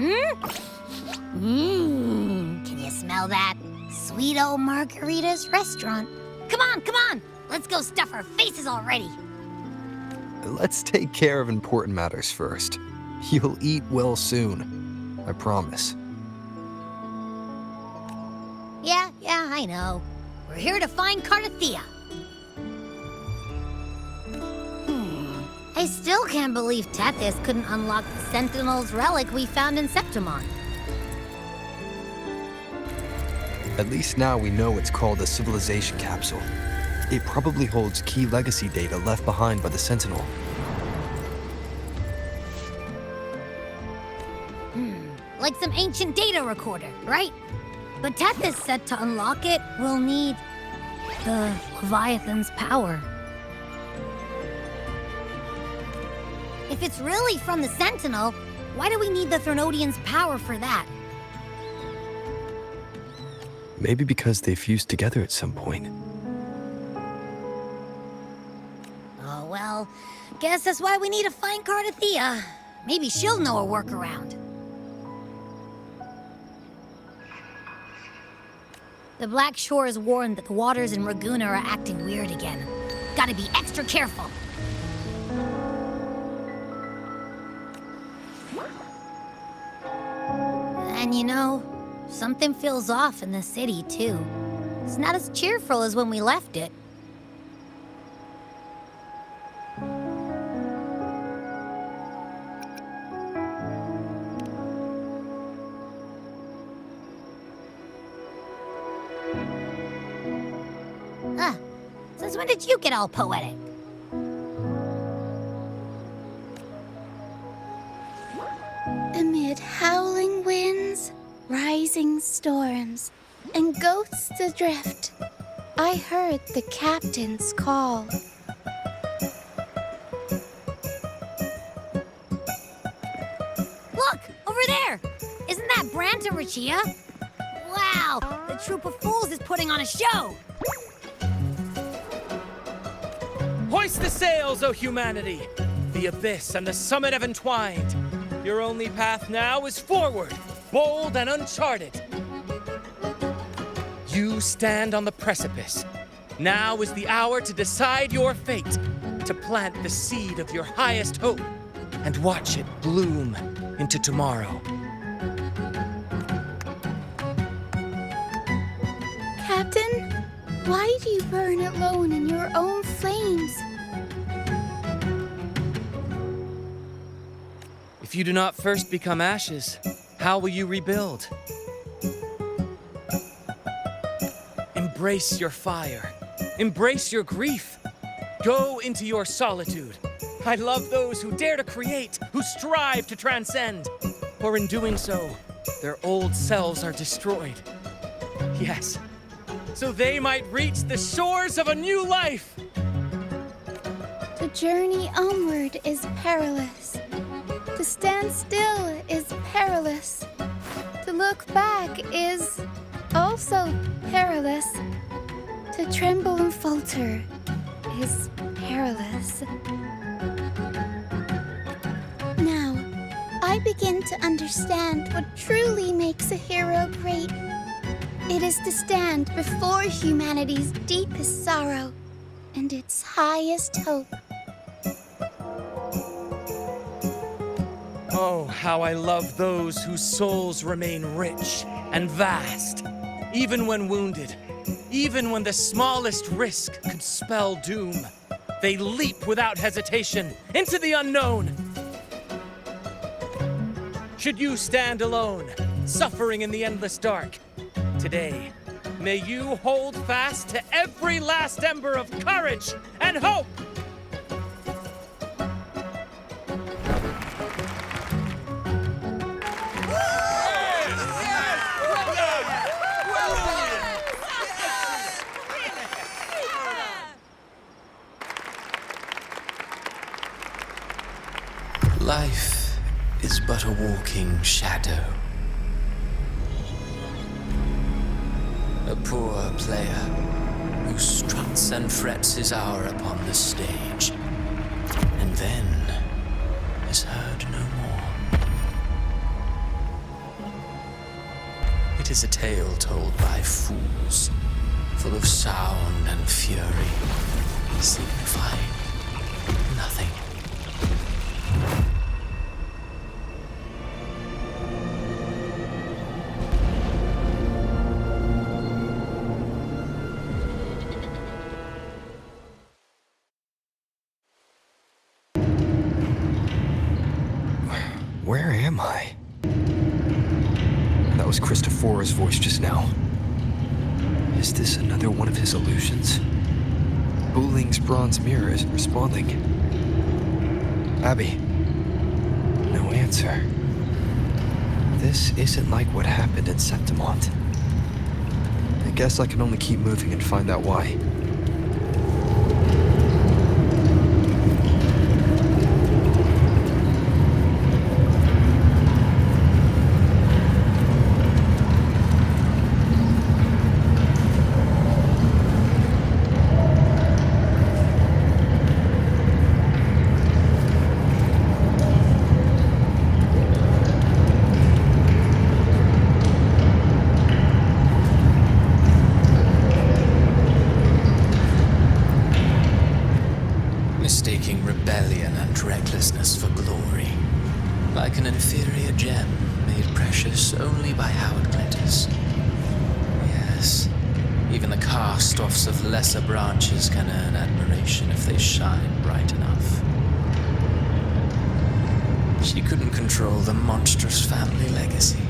Can you smell that? Sweet old Margarita's restaurant. Come on! Let's go stuff our faces already. Let's take care of important matters first. You'll eat well soon. I promise. Yeah, I know. We're here to find Cardathea. I still can't believe Tethys couldn't unlock the Sentinel's relic we found in Septimon. At least now we know it's called a civilization capsule. It probably holds key legacy data left behind by the Sentinel. Like some ancient data recorder, right? But Tethys said to unlock it, we'll need the Leviathan's power. If it's really from the Sentinel, why do we need the Threnodian's power for that? Maybe because they fused together at some point. Oh, well, guess that's why we need to find Cardathea. Maybe she'll know a workaround. The Black Shore is warned that the waters in Raguna are acting weird again. Gotta be extra careful. And you know, something feels off in the city, too. It's not as cheerful as when we left it. Since when did you get all poetic? Amid howling winds, rising storms, and ghosts adrift, I heard the captain's call. Look! Over there! Isn't that Brant and Rachia? Wow! The troop of fools is putting on a show! Hoist the sails, O humanity! The abyss and the summit have entwined. Your only path now is forward, bold and uncharted. You stand on the precipice. Now is the hour to decide your fate, to plant the seed of your highest hope, and watch it bloom into tomorrow. Captain, why do you burn alone in your own flames? If you do not first become ashes, how will you rebuild? Embrace your fire. Embrace your grief. Go into your solitude. I love those who dare to create, who strive to transcend. For in doing so, their old selves are destroyed. Yes, so they might reach the shores of a new life. The journey onward is perilous. To stand still is perilous. To look back is also perilous. To tremble and falter is perilous. Now, I begin to understand what truly makes a hero great. It is to stand before humanity's deepest sorrow and its highest hope. Oh, how I love those whose souls remain rich and vast, even when wounded, even when the smallest risk could spell doom. They leap without hesitation into the unknown. Should you stand alone, suffering in the endless dark, today, may you hold fast to every last ember of courage and hope. Life is but a walking shadow. A poor player who struts and frets his hour upon the stage, and then is heard no more. It is a tale told by fools, full of sound and fury, signifying nothing. Where am I? That was Christophora's voice just now. Is this another one of his illusions? Buling's bronze mirror isn't responding. Abby. No answer. This isn't like what happened in Septimont. I guess I can only keep moving and find out why. Mistaking rebellion and recklessness for glory, like an inferior gem made precious only by how it glitters. Yes, even the cast-offs of lesser branches can earn admiration if they shine bright enough. She couldn't control the monstrous family legacy,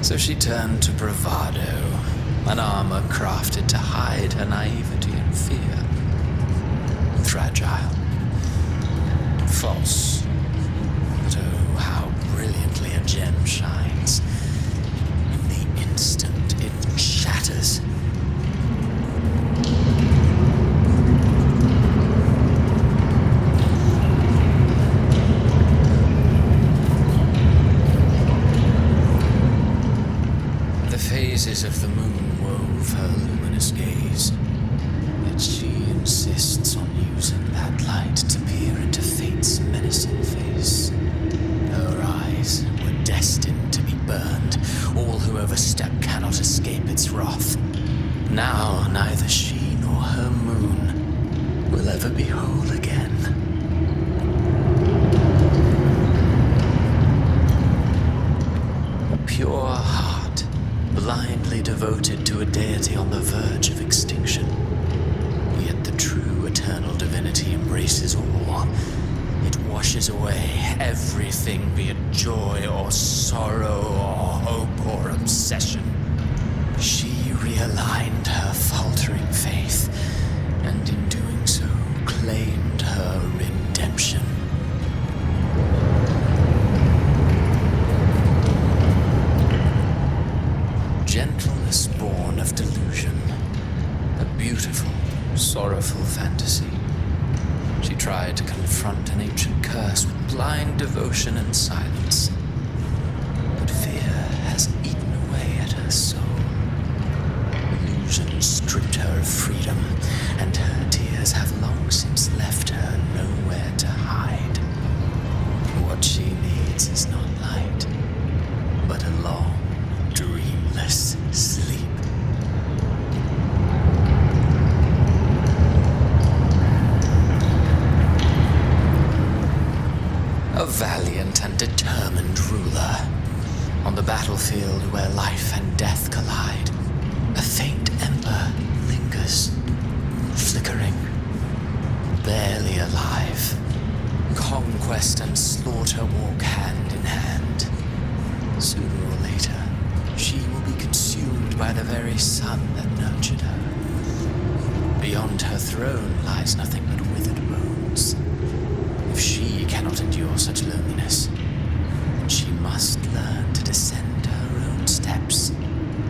so she turned to bravado, an armor crafted to hide her naivety and fear. Fragile, false, but oh, how brilliantly a gem shines. In the instant it shatters. The phases of the moon wove her luminous gaze, yet she insists on using that light to peer into fate's menacing face. Her eyes were destined to be burned. All who overstep cannot escape its wrath. Now neither she nor her moon will ever be whole again. A pure heart, blindly devoted to a deity on the verge of extinction. Yet the true eternal divinity embraces all. It washes away everything, be it joy or sorrow or hope or obsession. She realigned her faltering faith, and in doing so, claimed her redemption. Gentleness born of delusion. A beautiful, sorrowful fantasy. She tried to confront an ancient curse with blind devotion and silence. But fear has eaten away at her soul. Illusion stripped her of freedom, and her tears have long since left her nowhere to hide. What she needs is not light, but a long, dreamless sleep. A valiant and determined ruler. On the battlefield where life and death collide, a faint ember lingers, flickering, barely alive. Conquest and slaughter walk hand in hand. Sooner or later, she will be consumed by the very sun that nurtured her. Beyond her throne lies nothing but withered bones. If she cannot endure such loneliness, she must learn to descend her own steps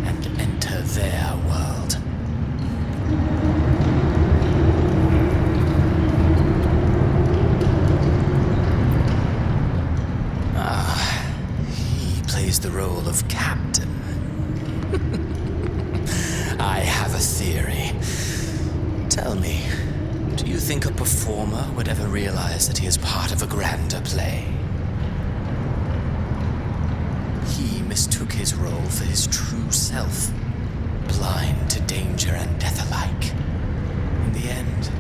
and enter their world. He plays the role of captain. I have a theory. Tell me, do you think a performer would ever realize that he is part of a grander play? He mistook his role for his true self, blind to danger and death alike. In the end,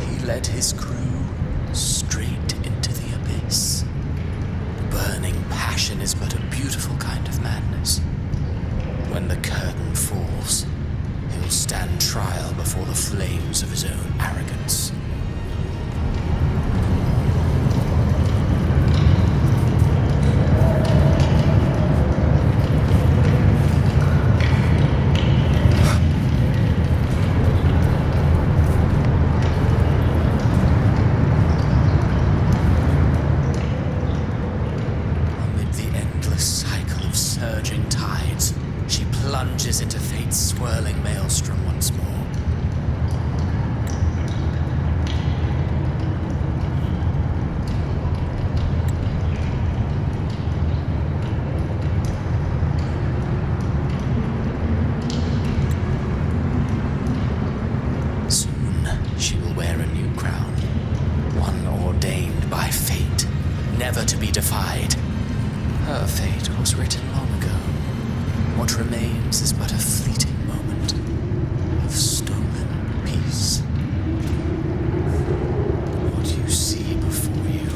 he led his crew straight into the abyss. Burning passion is but a beautiful kind of madness. When the curtain falls, he'll stand trial before the flames of his own arrogance. Plunges into fate's swirling maelstrom once more. Soon she will wear a new crown, one ordained by fate, never to be defied. Her fate was written long ago. What remains is but a fleeting moment of stolen peace. What you see before you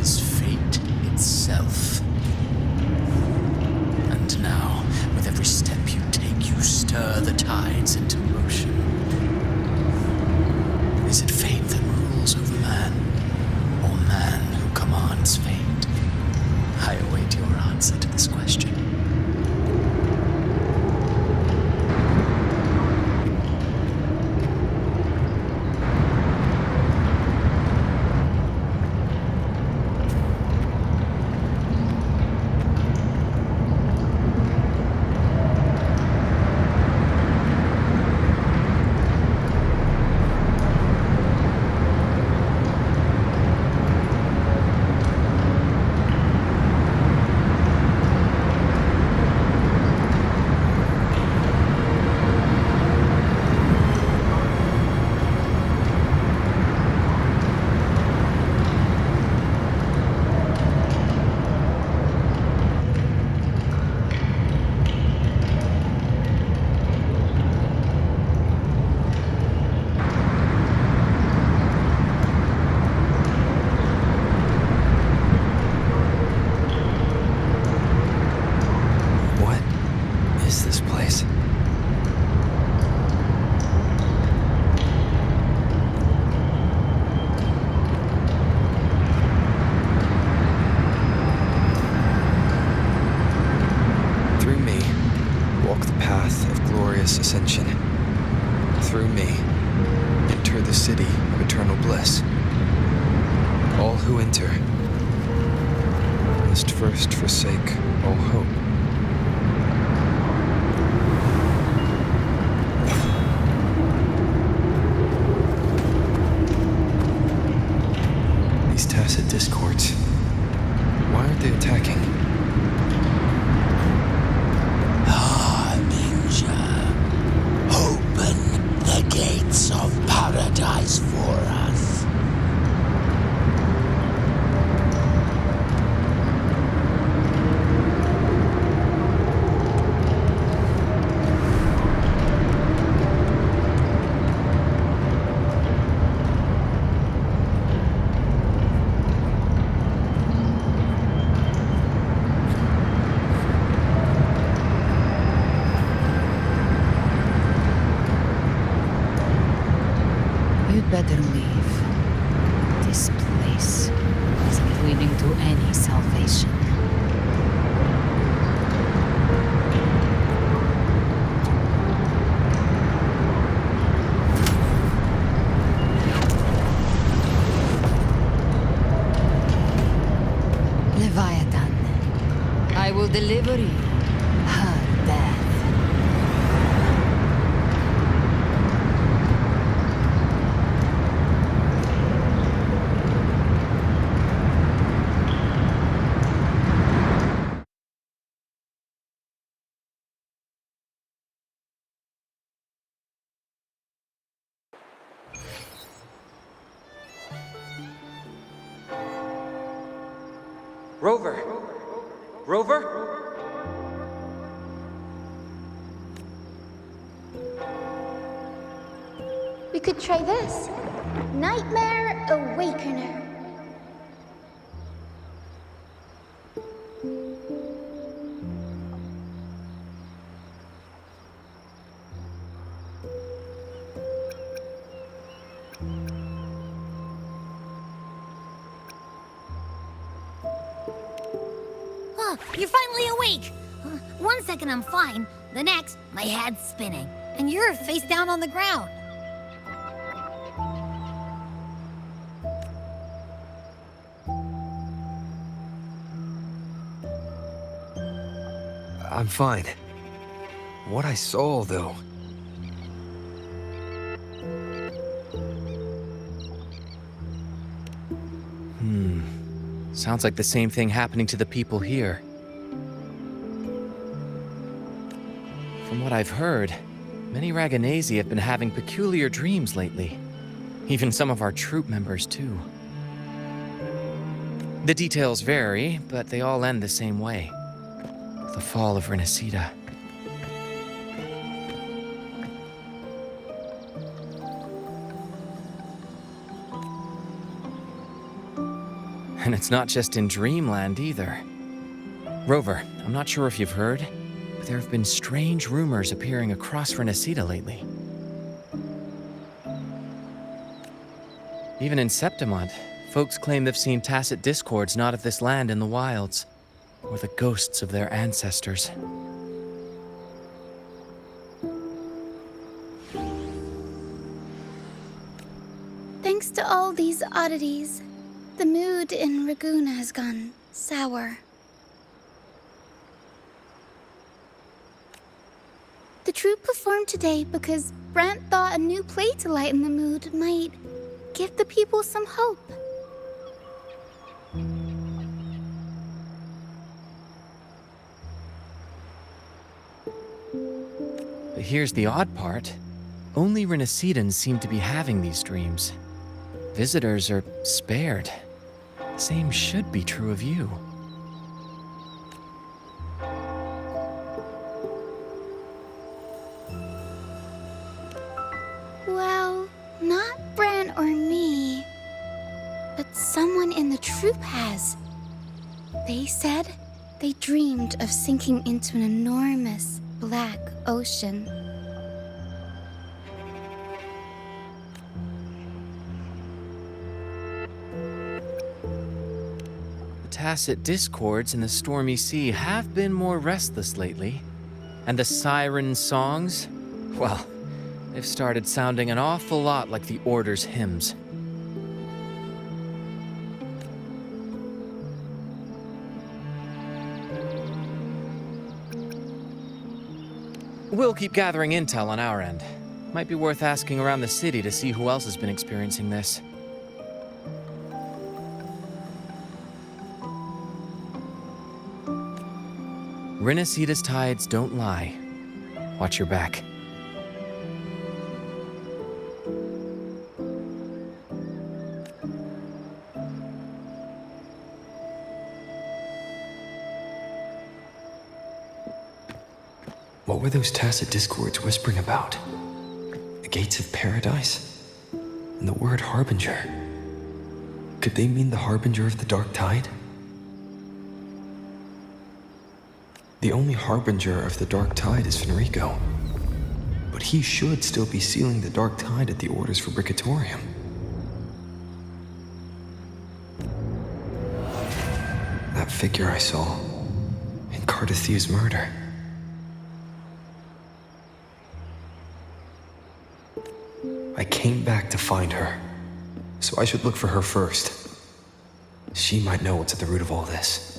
is fate itself. And now, with every step you take, you stir the tides into motion. Is it fate that rules over man, or man who commands fate? I await your answer to this question. Ascension. Through me, enter the city of eternal bliss. All who enter must first forsake all hope. These tacit discords, why aren't they attacking? Gates of paradise for us. You'd better leave. This place isn't leading to any salvation. Leviathan, I will deliver you her death. Rover! Rover? We could try this. Nightmare Awakener. Oh, you're finally awake! 1 second I'm fine, the next, my head's spinning, and you're face down on the ground. I'm fine. What I saw, though. Sounds like the same thing happening to the people here. From what I've heard, many Raganesi have been having peculiar dreams lately. Even some of our troop members, too. The details vary, but they all end the same way. The fall of RINASCITA. And it's not just in Dreamland either. Rover, I'm not sure if you've heard, but there have been strange rumors appearing across RINASCITA lately. Even in Septimont, folks claim they've seen tacit discords not of this land in the wilds, or the ghosts of their ancestors. Thanks to all these oddities, the mood in Raguna has gone sour. The troupe performed today because Brant thought a new play to lighten the mood might give the people some hope. But here's the odd part. Only RINASCITANs seem to be having these dreams. Visitors are spared. Same should be true of you. Well, not Bran or me, but someone in the troupe has. They said they dreamed of sinking into an enormous black ocean. Tacit discords in the stormy sea have been more restless lately. And the siren songs, well, they've started sounding an awful lot like the Order's hymns. We'll keep gathering intel on our end. Might be worth asking around the city to see who else has been experiencing this. RINASCITA's tides don't lie. Watch your back. What were those tacit discords whispering about? The gates of paradise? And the word harbinger? Could they mean the harbinger of the dark tide? The only harbinger of the dark tide is Fenrico. But he should still be sealing the dark tide at the orders for Bricatorium. That figure I saw in Cardathia's murder. I came back to find her, so I should look for her first. She might know what's at the root of all this.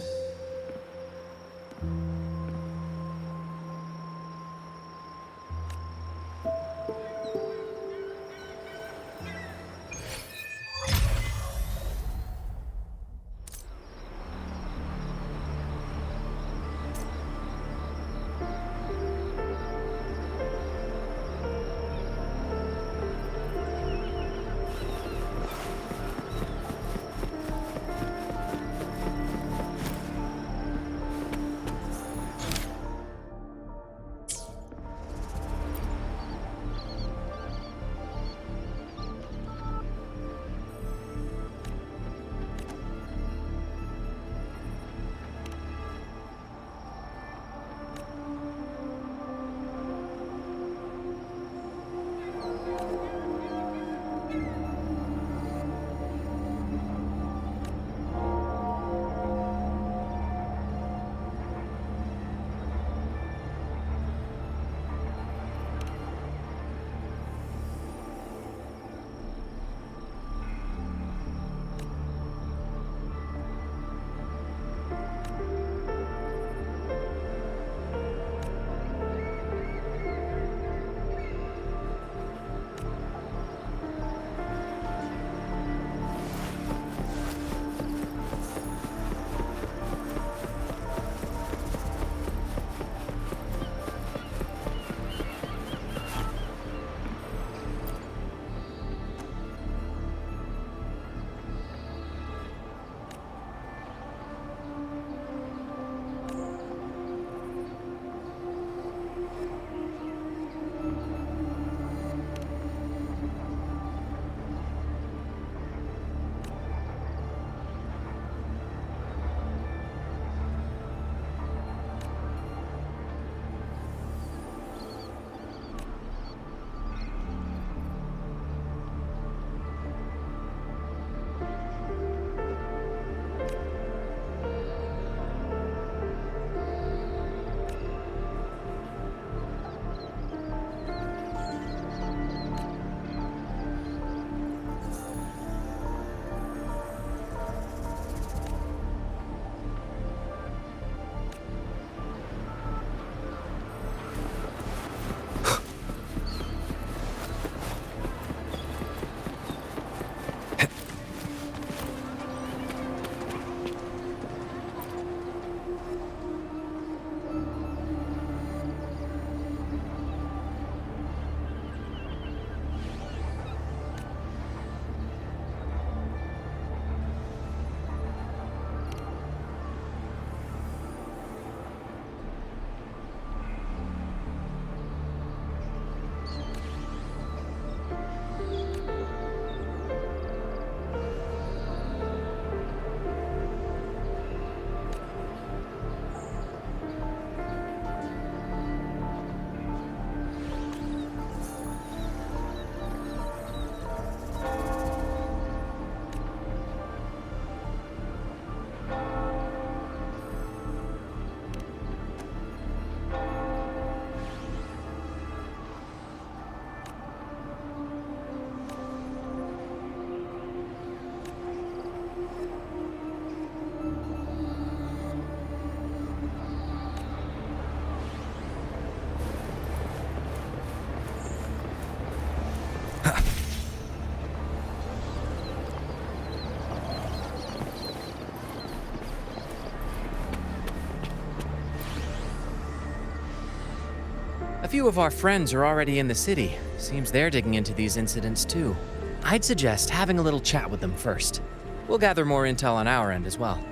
A few of our friends are already in the city. Seems they're digging into these incidents too. I'd suggest having a little chat with them first. We'll gather more intel on our end as well.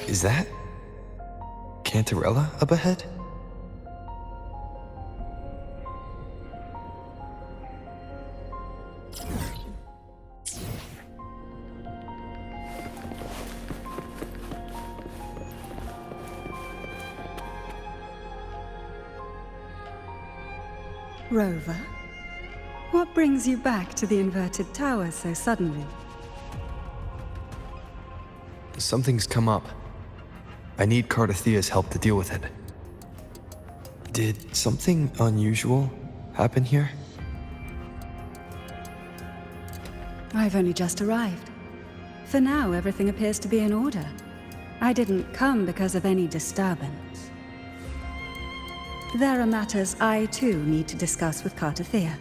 Is that Cantarella up ahead? Rover, what brings you back to the inverted tower so suddenly? Something's come up. I need Cardathia's help to deal with it. Did something unusual happen here? I've only just arrived. For now, everything appears to be in order. I didn't come because of any disturbance. There are matters I, too, need to discuss with Cardathia.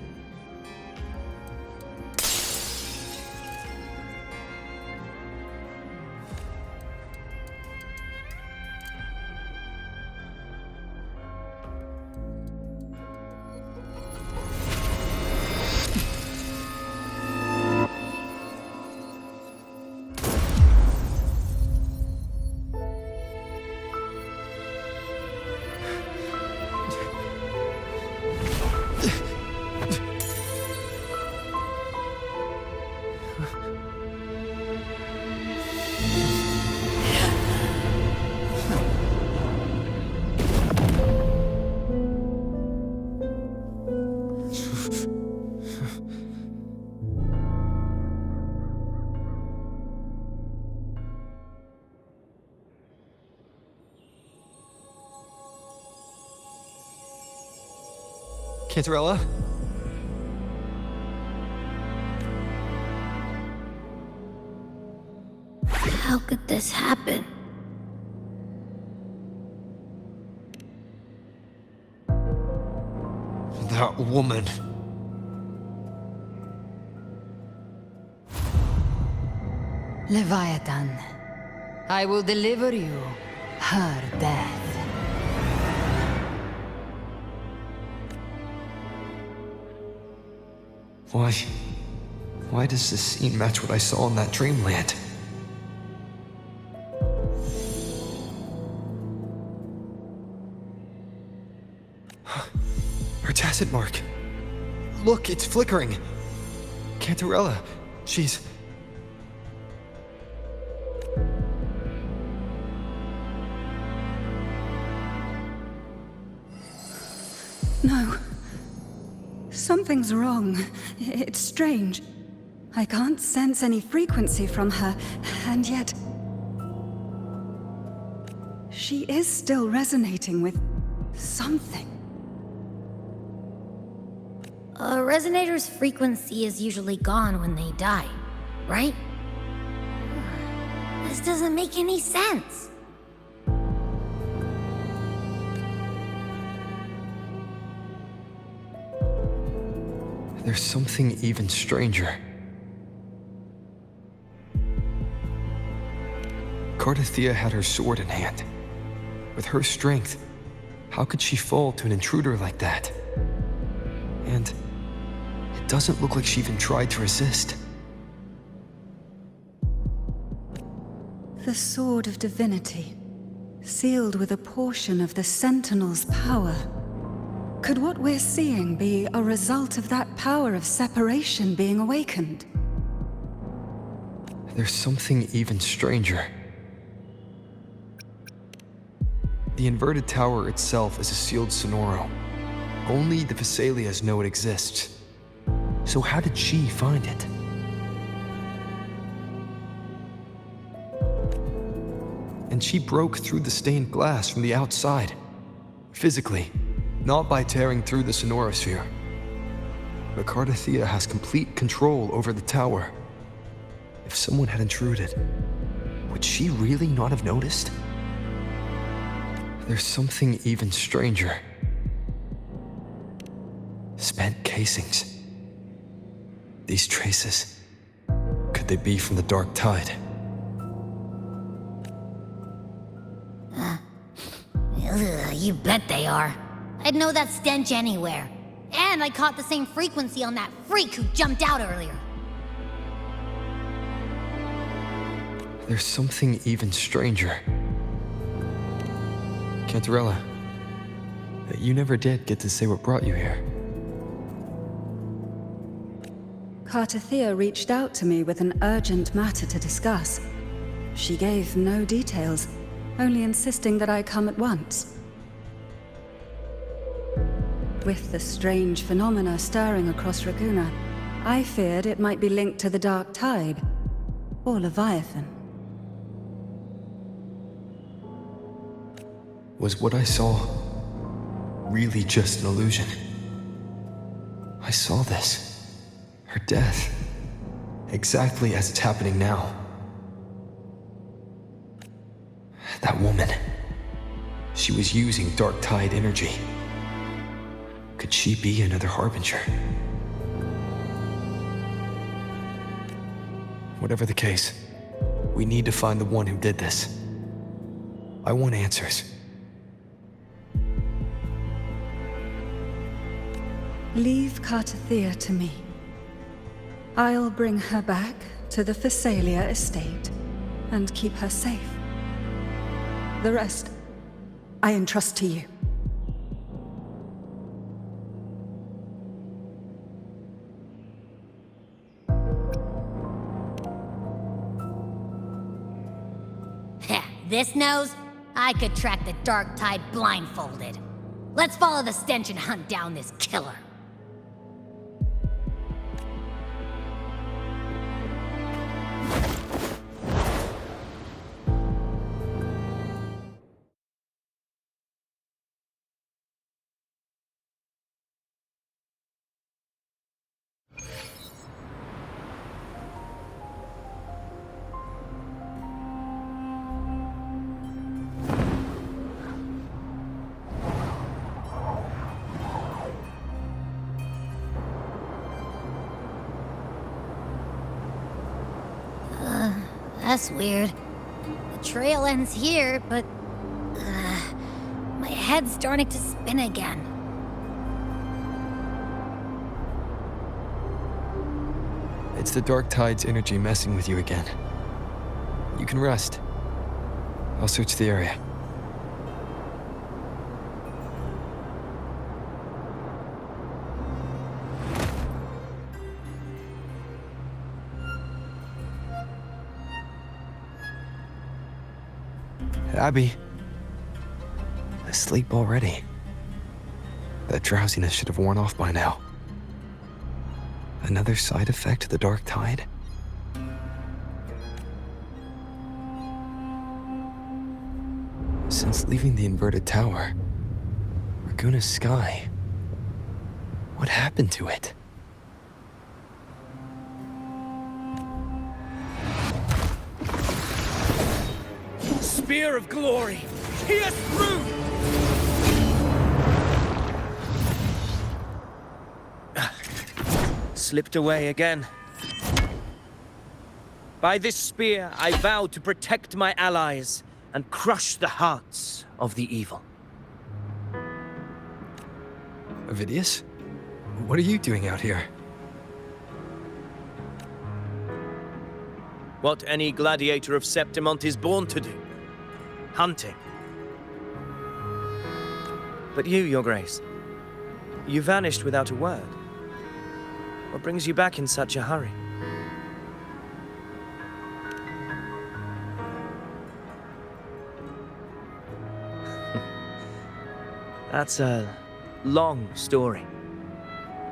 Cantarella? How could this happen? That woman. Leviathan, I will deliver you her death. Why does this scene match what I saw in that dreamland? Her tacit mark. Look, it's flickering. Cantarella, she's... No. Something's wrong. It's strange. I can't sense any frequency from her, and yet... she is still resonating with something. A resonator's frequency is usually gone when they die, right? This doesn't make any sense. There's something even stranger. Cardathia had her sword in hand. With her strength, how could she fall to an intruder like that? And it doesn't look like she even tried to resist. The Sword of Divinity, sealed with a portion of the Sentinel's power. Could what we're seeing be a result of that power of separation being awakened? There's something even stranger. The inverted tower itself is a sealed sonoro. Only the Vesalias know it exists. So how did she find it? And she broke through the stained glass from the outside. Physically, not by tearing through the sonorosphere. But Cardathia has complete control over the tower. If someone had intruded, would she really not have noticed? There's something even stranger. Spent casings. These traces, could they be from the Dark Tide? Ugh, you bet they are. I'd know that stench anywhere. And I caught the same frequency on that freak who jumped out earlier. There's something even stranger. Cantarella, you never did get to say what brought you here. Cartathea reached out to me with an urgent matter to discuss. She gave no details, only insisting that I come at once. With the strange phenomena stirring across Raguna, I feared it might be linked to the Dark Tide, or Leviathan. Was what I saw really just an illusion? I saw this, her death, exactly as it's happening now. That woman, she was using Dark Tide energy. Could she be another Harbinger? Whatever the case, we need to find the one who did this. I want answers. Leave Cartathea to me. I'll bring her back to the Phasalia estate and keep her safe. The rest, I entrust to you. This nose? I could track the Dark Tide blindfolded. Let's follow the stench and hunt down this killer. That's weird. The trail ends here, but... my head's starting to spin again. It's the Dark Tide's energy messing with you again. You can rest. I'll search the area. Abby. Asleep already. That drowsiness should have worn off by now. Another side effect of the Dark Tide? Since leaving the inverted tower, Raguna's sky, what happened to it? Spear of glory! Pierce through! Slipped away again. By this spear, I vow to protect my allies and crush the hearts of the evil. Avidius? What are you doing out here? What any gladiator of Septimont is born to do. Hunting. But you, Your Grace, you vanished without a word. What brings you back in such a hurry? That's a long story.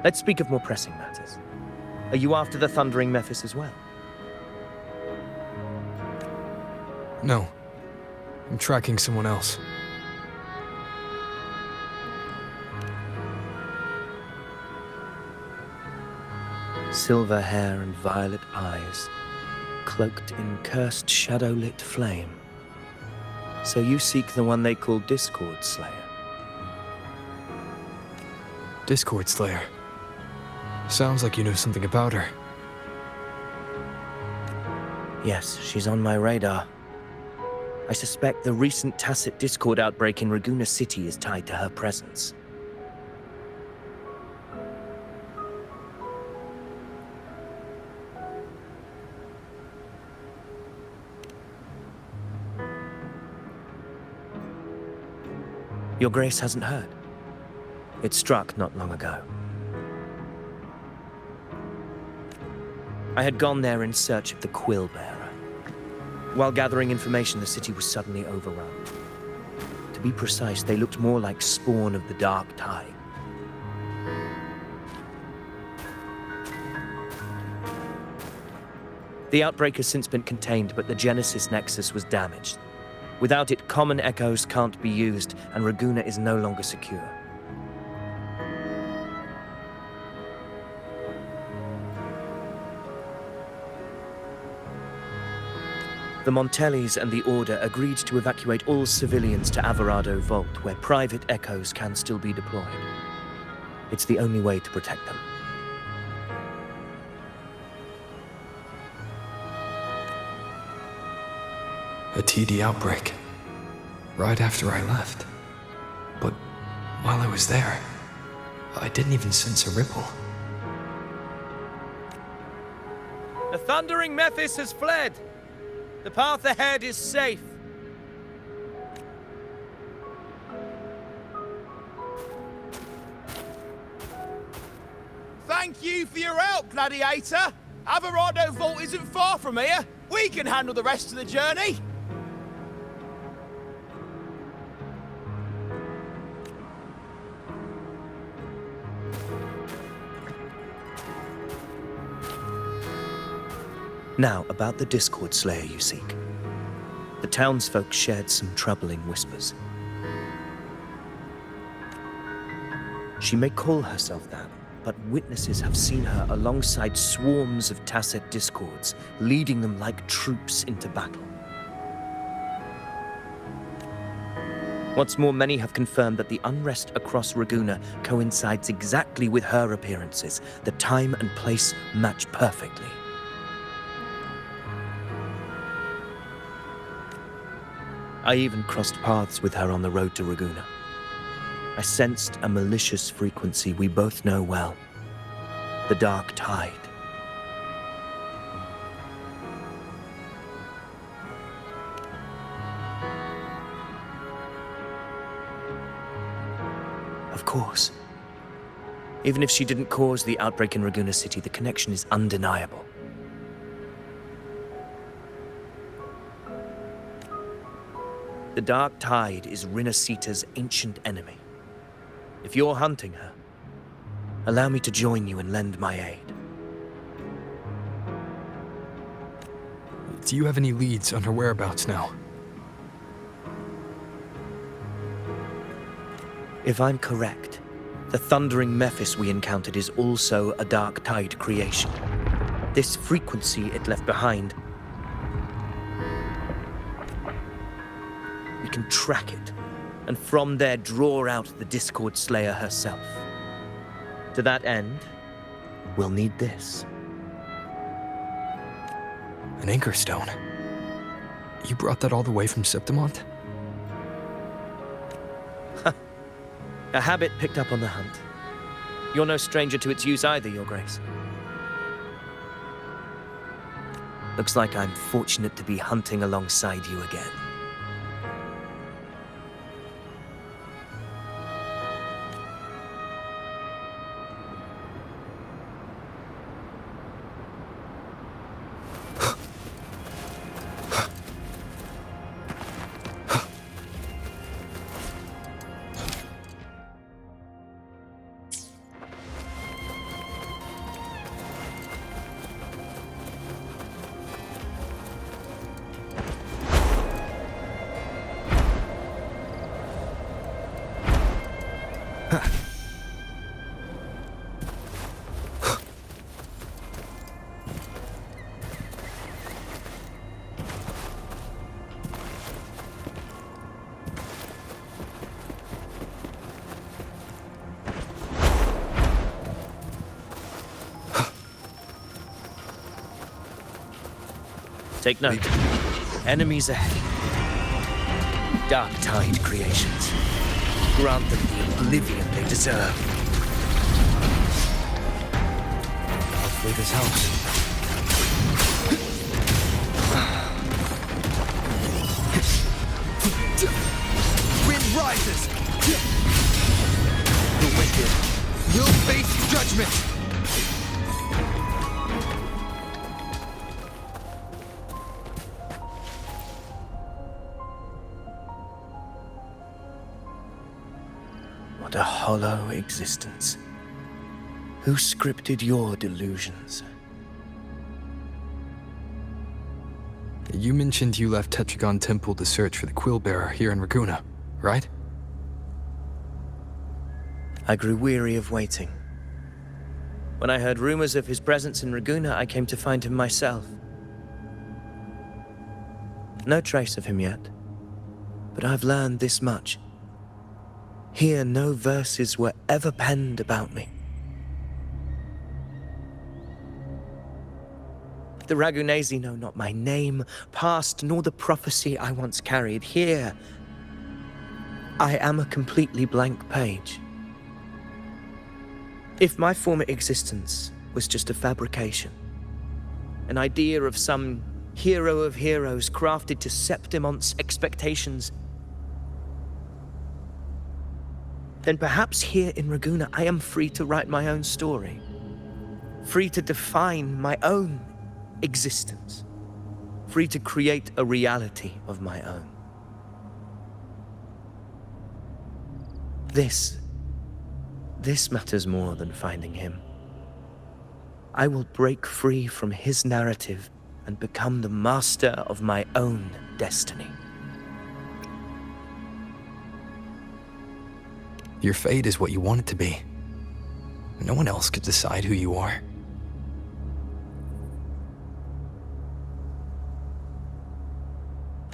Let's speak of more pressing matters. Are you after the Thundering Mephis as well? No. I'm tracking someone else. Silver hair and violet eyes, cloaked in cursed shadow-lit flame. So you seek the one they call Discord Slayer. Discord Slayer. Sounds like you know something about her. Yes, she's on my radar. I suspect the recent tacit discord outbreak in Raguna City is tied to her presence. Your Grace hasn't heard. It struck not long ago. I had gone there in search of the Quill Bearer. While gathering information, the city was suddenly overrun. To be precise, they looked more like spawn of the Dark Tide. The outbreak has since been contained, but the Genesis Nexus was damaged. Without it, common echoes can't be used, and Raguna is no longer secure. The Montellis and the Order agreed to evacuate all civilians to Alvarado Vault, where private echoes can still be deployed. It's the only way to protect them. A TD outbreak. Right after I left. But while I was there, I didn't even sense a ripple. The thundering Mephis has fled! The path ahead is safe. Thank you for your help, Gladiator. Alvarado Vault isn't far from here. We can handle the rest of the journey. Now, about the Discord Slayer you seek. The townsfolk shared some troubling whispers. She may call herself that, but witnesses have seen her alongside swarms of tacit discords, leading them like troops into battle. What's more, many have confirmed that the unrest across Raguna coincides exactly with her appearances. The time and place match perfectly. I even crossed paths with her on the road to Raguna. I sensed a malicious frequency we both know well. The Dark Tide. Of course. Even if she didn't cause the outbreak in Raguna City, the connection is undeniable. The Dark Tide is RINASCITA's ancient enemy. If you're hunting her, allow me to join you and lend my aid. Do you have any leads on her whereabouts now? If I'm correct, the thundering Mephis we encountered is also a Dark Tide creation. This frequency it left behind, we can track it, and from there draw out the Discord Slayer herself. To that end, we'll need this. An anchor stone? You brought that all the way from Septimont? A habit picked up on the hunt. You're no stranger to its use either, Your Grace. Looks like I'm fortunate to be hunting alongside you again. Take note. Enemies ahead. Dark Tide creations. Grant them the oblivion they deserve. Hopefully this helps. Wind rises! The wicked will face judgment! What a hollow existence. Who scripted your delusions? You mentioned you left Tetragon Temple to search for the Quillbearer here in Raguna, right? I grew weary of waiting. When I heard rumors of his presence in Raguna, I came to find him myself. No trace of him yet, but I've learned this much. Here, no verses were ever penned about me. The Ragunesi know not my name, past, nor the prophecy I once carried. Here, I am a completely blank page. If my former existence was just a fabrication, an idea of some hero of heroes crafted to Septimont's expectations, then perhaps here in Raguna I am free to write my own story, free to define my own existence, free to create a reality of my own. This matters more than finding him. I will break free from his narrative and become the master of my own destiny. Your fate is what you want it to be. No one else could decide who you are.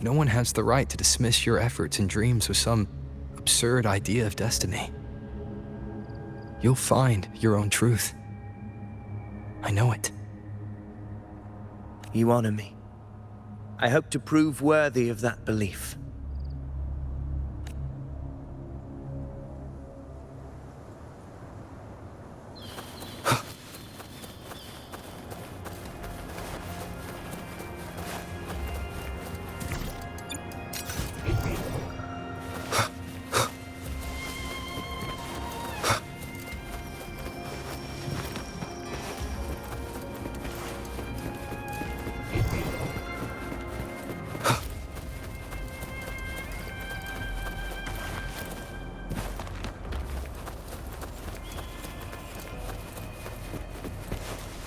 No one has the right to dismiss your efforts and dreams with some absurd idea of destiny. You'll find your own truth. I know it. You honor me. I hope to prove worthy of that belief.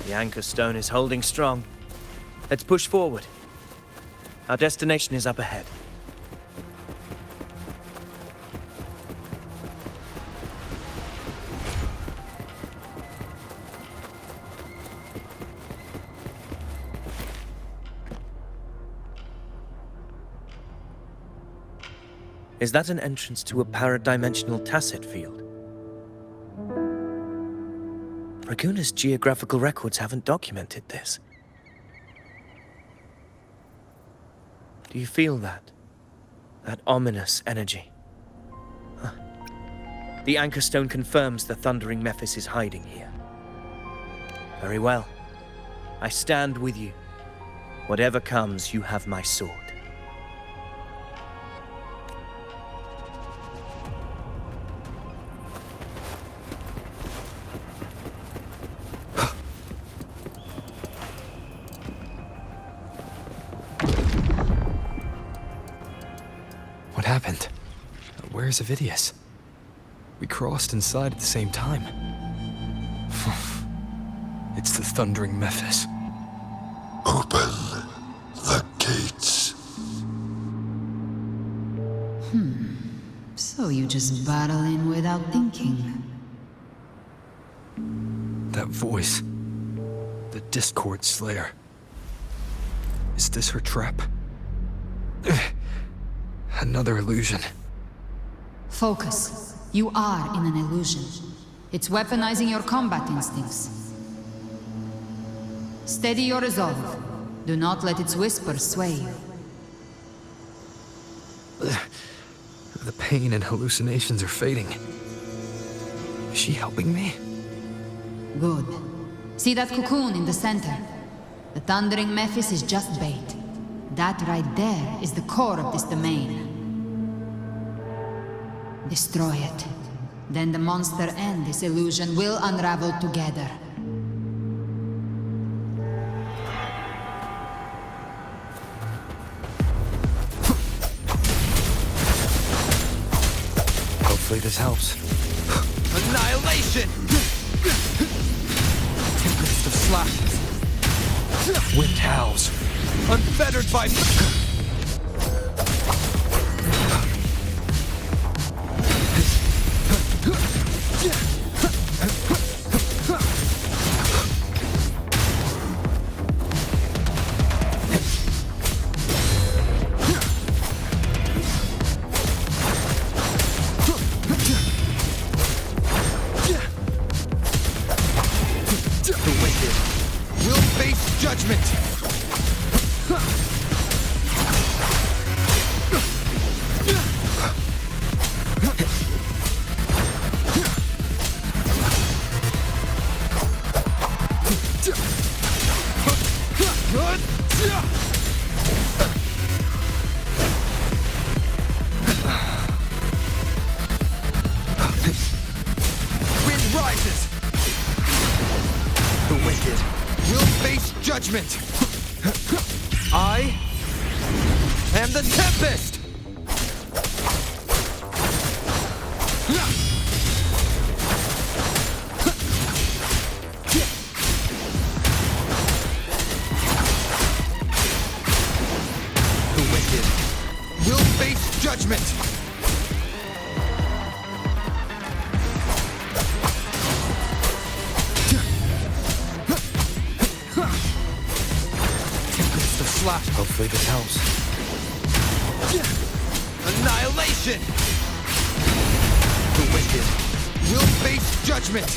The anchor stone is holding strong. Let's push forward. Our destination is up ahead. Is that an entrance to a paradimensional tacit field? Raguna's geographical records haven't documented this. Do you feel that? That ominous energy? Huh. The anchor stone confirms the thundering Mephis is hiding here. Very well. I stand with you. Whatever comes, you have my sword. What happened? Where's Avidius? We crossed inside at the same time. It's the thundering Mephis. Open the gates. So you just battle in without thinking. That voice. The Discord Slayer. Is this her trap? Another illusion. Focus. You are in an illusion. It's weaponizing your combat instincts. Steady your resolve. Do not let its whispers sway you. The pain and hallucinations are fading. Is she helping me? Good. See that cocoon in the center? The thundering Mephis is just bait. That right there is the core of this domain. Destroy it. Then the monster and this illusion will unravel together. Hopefully this helps. Annihilation! Tempest of slashes. Wind howls. Unfettered by... The wicked will face judgment! Wind rises! The wicked will face judgment! I am the Tempest! The wicked will face judgment! Tempest of slash. Hopefully this helps. Annihilation! The wicked will face judgment!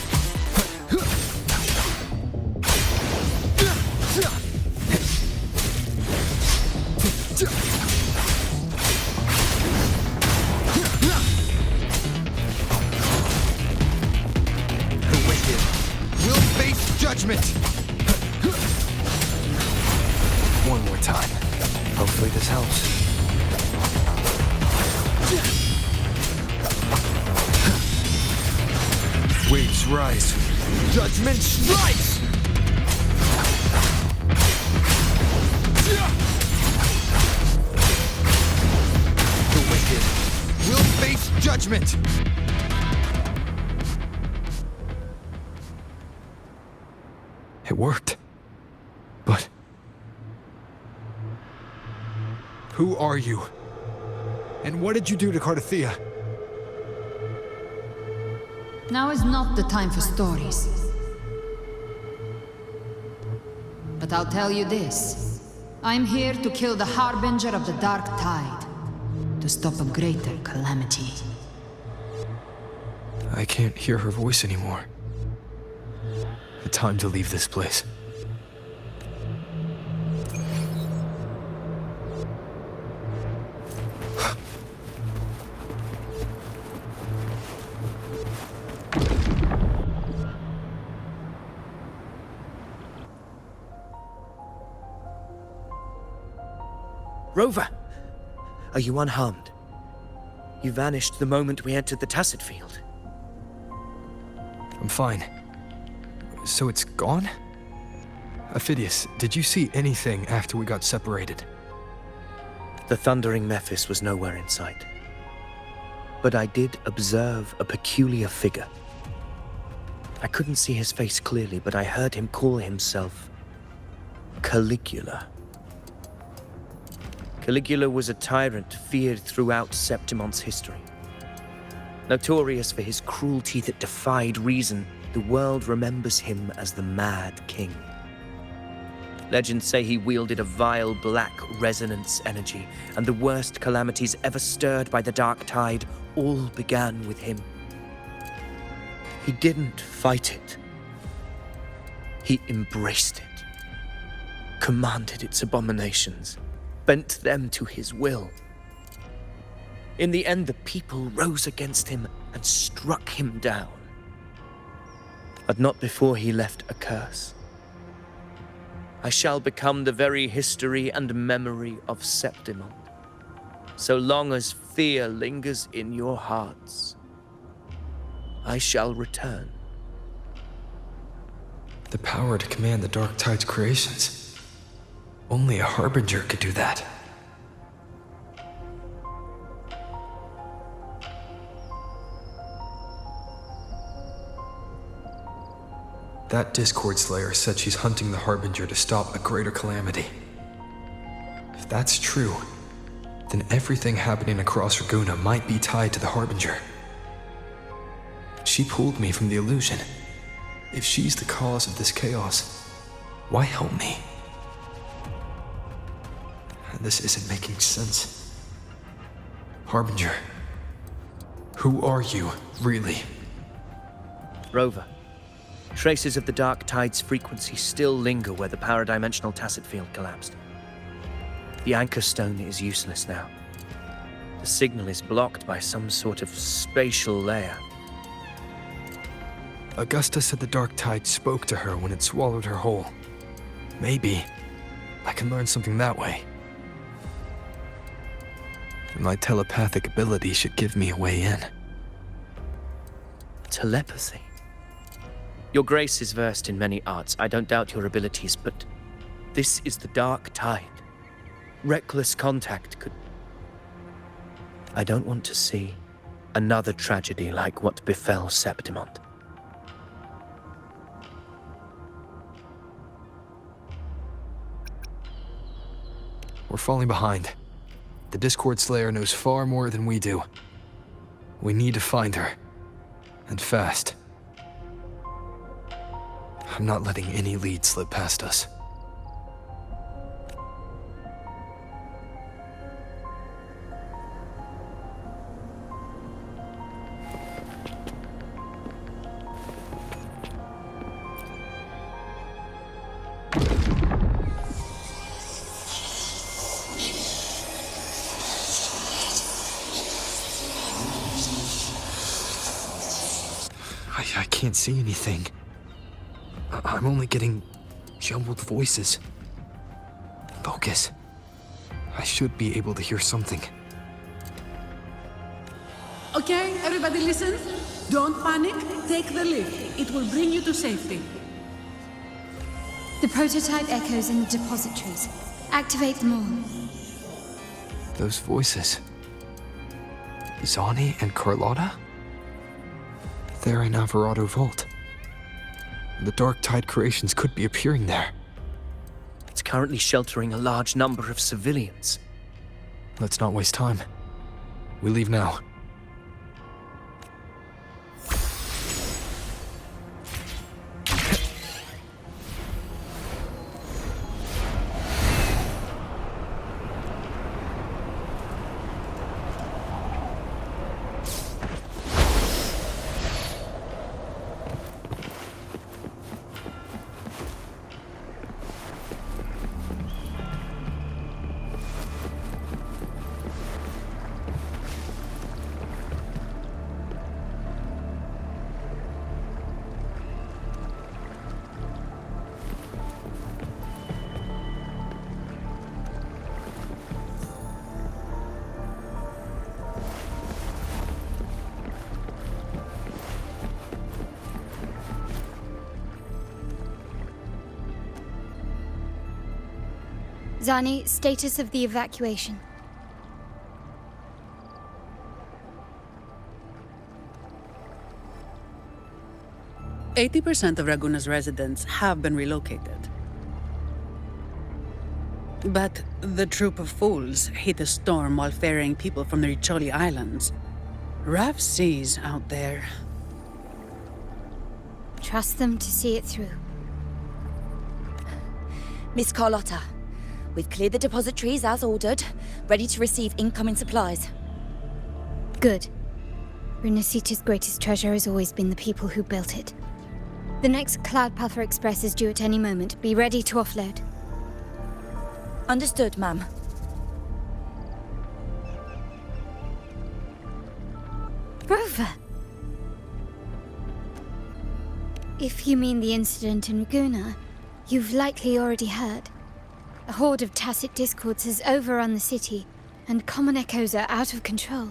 The wicked will face judgment! One more time. Hopefully this helps. Waves rise. Judgment strikes! The wicked will face judgment! It worked. But Who are you? And what did you do to Cardathea? Now is not the time for stories. But I'll tell you this. I'm here to kill the harbinger of the dark tide. To stop a greater calamity. I can't hear her voice anymore. Time to leave this place. Rover! Are you unharmed? You vanished the moment we entered the Tacit Field. I'm fine. So it's gone? Ophidius, did you see anything after we got separated? The thundering Mephis was nowhere in sight. But I did observe a peculiar figure. I couldn't see his face clearly, but I heard him call himself Caligula. Caligula was a tyrant feared throughout Septimon's history. Notorious for his cruelty that defied reason, the world remembers him as the Mad King. Legends say he wielded a vile black resonance energy, and the worst calamities ever stirred by the Dark Tide all began with him. He didn't fight it. He embraced it. commanded its abominations, bent them to his will. In the end, the people rose against him and struck him down. But not before he left a curse. I shall become the very history and memory of Septimond, so long as fear lingers in your hearts. I shall return. The power to command the Dark Tide's creations. Only a harbinger could do that. That Discord Slayer said she's hunting the Harbinger to stop a greater calamity. If that's true, then everything happening across Raguna might be tied to the Harbinger. She pulled me from the illusion. If she's the cause of this chaos, why help me? This isn't making sense. Harbinger, who are you, really? Rover, traces of the Dark Tide's frequency still linger where the paradimensional tacit field collapsed. The anchor stone is useless now. The signal is blocked by some sort of spatial layer. Augusta said the Dark Tide spoke to her when it swallowed her whole. Maybe I can learn something that way. My telepathic ability should give me a way in. Telepathy? Your Grace is versed in many arts. I don't doubt your abilities, but this is the Dark Tide. Reckless contact could... I don't want to see another tragedy like what befell Septimond. We're falling behind. The Discord Slayer knows far more than we do. We need to find her. And fast. I'm not letting any lead slip past us. I can't see anything. I'm only getting jumbled voices. Focus. I should be able to hear something. Okay, everybody listen. Don't panic. Take the lift. It will bring you to safety. The prototype echoes in the depositories. Activate them all. Those voices. Zani and Carlotta? They're in Alvarado Vault. The Dark Tide creations could be appearing there. It's currently sheltering a large number of civilians. Let's not waste time. We leave now. Zani, status of the evacuation. %80 of Raguna's residents have been relocated. But the troop of fools hit a storm while ferrying people from the Riccioli Islands. Rough seas out there. Trust them to see it through. Miss Carlotta, we've cleared the depositories as ordered, ready to receive incoming supplies. Good. RINASCITA's greatest treasure has always been the people who built it. The next Cloudpather Express is due at any moment. Be ready to offload. Understood, ma'am. Rover! If you mean the incident in Guna, you've likely already heard. A horde of tacit discords has overrun the city, and common echoes are out of control.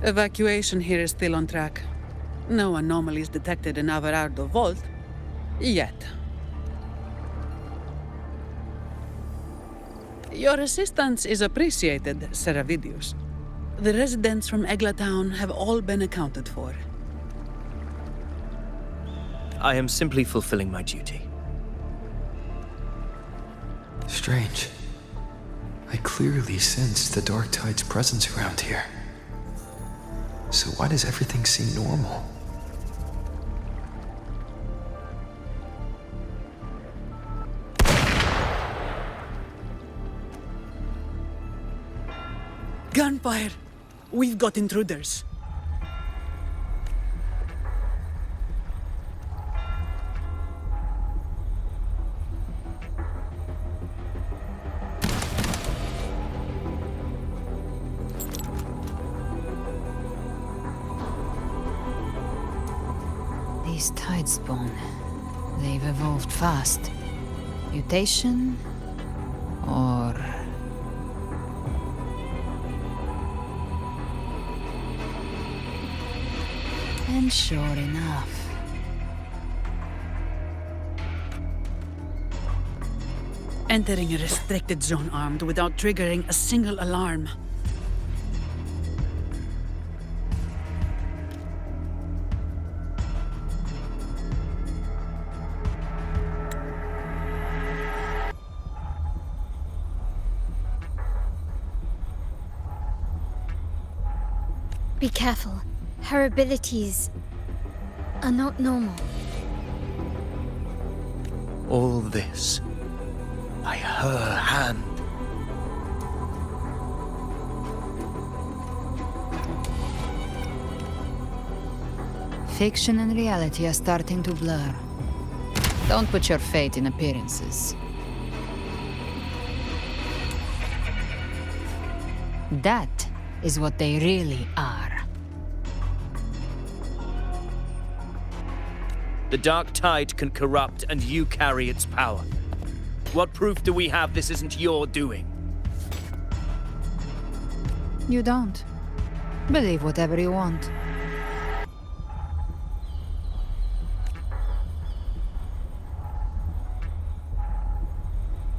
Evacuation here is still on track. No anomalies detected in Averardo Vault. Yet. Your assistance is appreciated, Seravidius. The residents from Egla Town have all been accounted for. I am simply fulfilling my duty. Strange. I clearly sensed the Dark Tide's presence around here. So why does everything seem normal? Gunfire! We've got intruders. These Tidespawn, they've evolved fast. Mutation? Or... And sure enough. Entering a restricted zone armed without triggering a single alarm. Be careful. Her abilities are not normal. All this by her hand. Fiction and reality are starting to blur. Don't put your fate in appearances. That is what they really are. The Dark Tide can corrupt, and you carry its power. What proof do we have this isn't your doing? You don't. Believe whatever you want.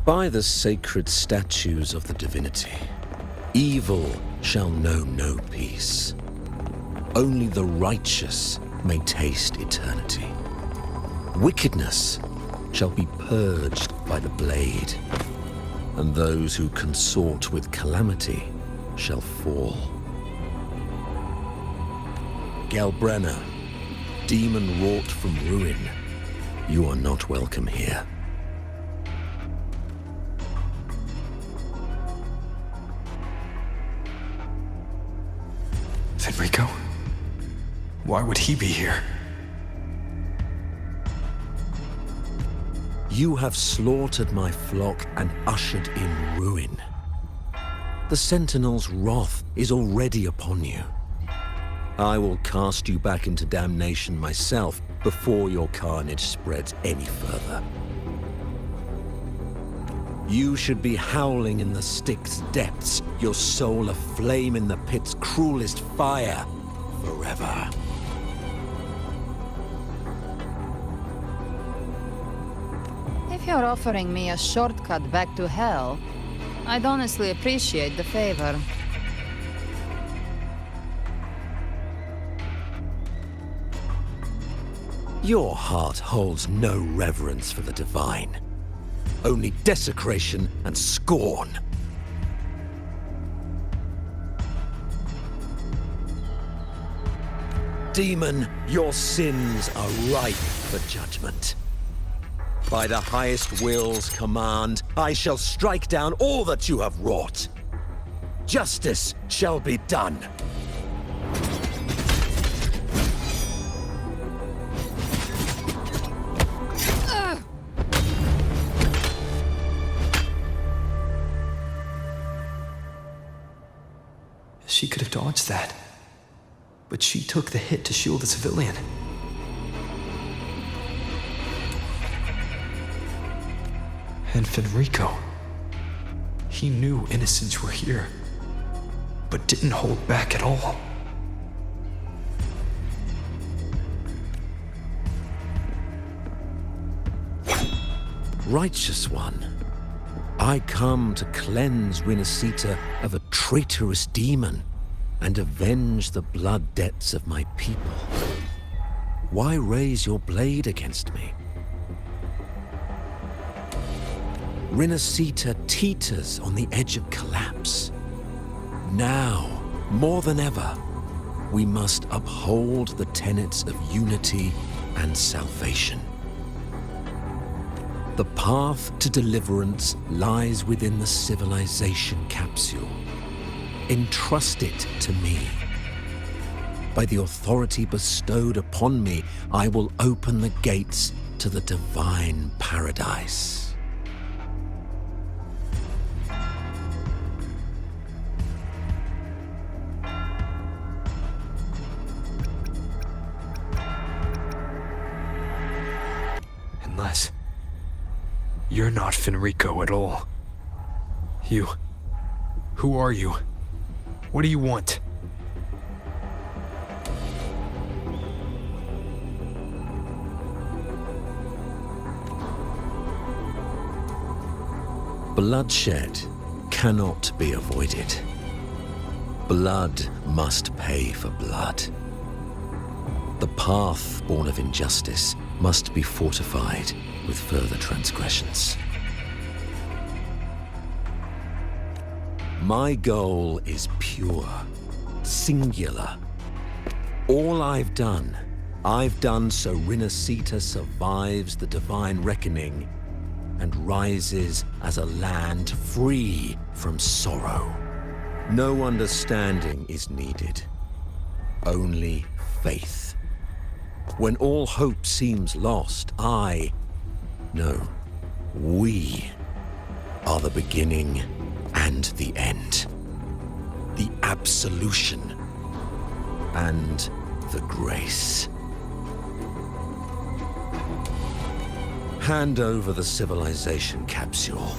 By the sacred statues of the divinity, evil shall know no peace. Only the righteous may taste eternity. Wickedness shall be purged by the blade, and those who consort with calamity shall fall. Galbrenna, demon wrought from ruin, you are not welcome here. Fenrico? Why would he be here? You have slaughtered my flock and ushered in ruin. The Sentinel's wrath is already upon you. I will cast you back into damnation myself before your carnage spreads any further. You should be howling in the Styx's depths, your soul aflame in the pit's cruelest fire, forever. If you're offering me a shortcut back to hell, I'd honestly appreciate the favor. Your heart holds no reverence for the divine. Only desecration and scorn. Demon, your sins are ripe for judgment. By the highest will's command, I shall strike down all that you have wrought. Justice shall be done. She could have dodged that. But she took the hit to shield the civilian. And Fenrico. He knew innocents were here, but didn't hold back at all. Righteous One, I come to cleanse RINASCITA of a traitorous demon and avenge the blood debts of my people. Why raise your blade against me? RINASCITA teeters on the edge of collapse. Now, more than ever, we must uphold the tenets of unity and salvation. The path to deliverance lies within the civilization capsule. Entrust it to me. By the authority bestowed upon me, I will open the gates to the divine paradise. Unless you're not Fenrico at all. Who are you? What do you want? Bloodshed cannot be avoided. Blood must pay for blood. The path born of injustice must be fortified with further transgressions. My goal is pure, singular. All I've done so RINASCITA survives the divine reckoning and rises as a land free from sorrow. No understanding is needed, only faith. When all hope seems lost, we are the beginning and the end. The absolution and the grace. Hand over the civilization capsule.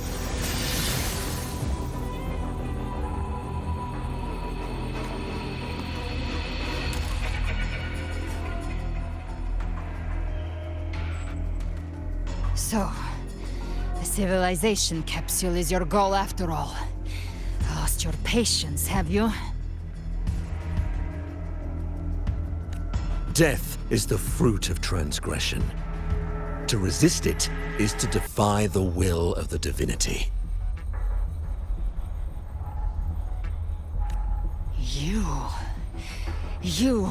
So, the civilization capsule is your goal after all. Lost your patience, have you? Death is the fruit of transgression. To resist it is to defy the will of the divinity. You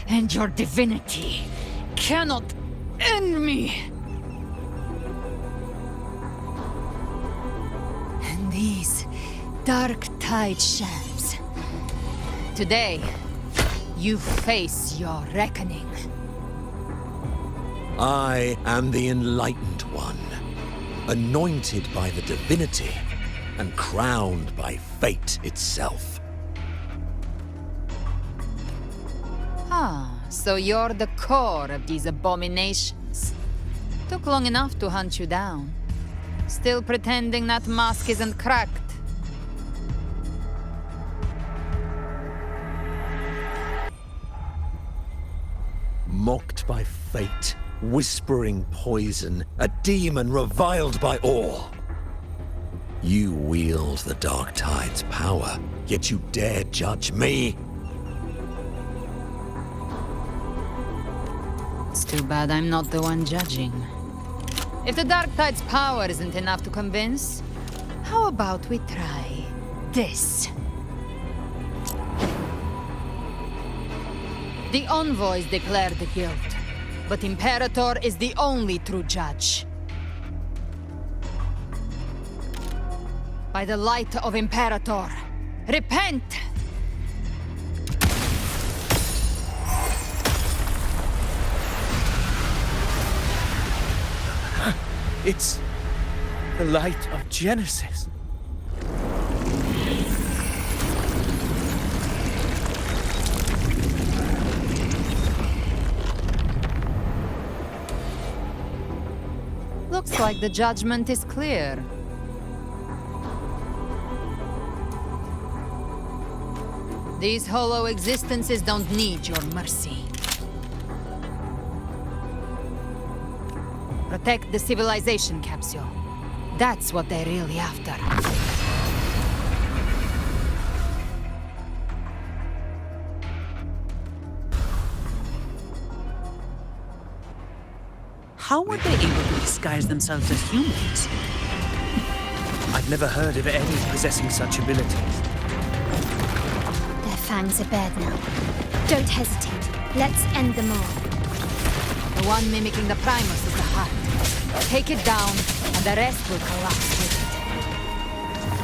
and your divinity cannot end me! And these dark tide shams. Today, you face your reckoning. I am the Enlightened One, anointed by the divinity and crowned by fate itself. Ah, so you're the core of these abominations. Took long enough to hunt you down. Still pretending that mask isn't cracked. Mocked by fate, whispering poison, a demon reviled by all. You wield the Dark Tide's power, yet you dare judge me? It's too bad I'm not the one judging. If the Dark Tide's power isn't enough to convince, how about we try this? The envoys declare the guilt, but Imperator is the only true judge. By the light of Imperator, repent! It's the light of Genesis. Looks like the judgment is clear. These hollow existences don't need your mercy. Protect the civilization capsule. That's what they're really after. How were they able to disguise themselves as humans? I've never heard of any possessing such abilities. Their fangs are bared now. Don't hesitate. Let's end them all. The one mimicking the Primus is the heart. Take it down, and the rest will collapse with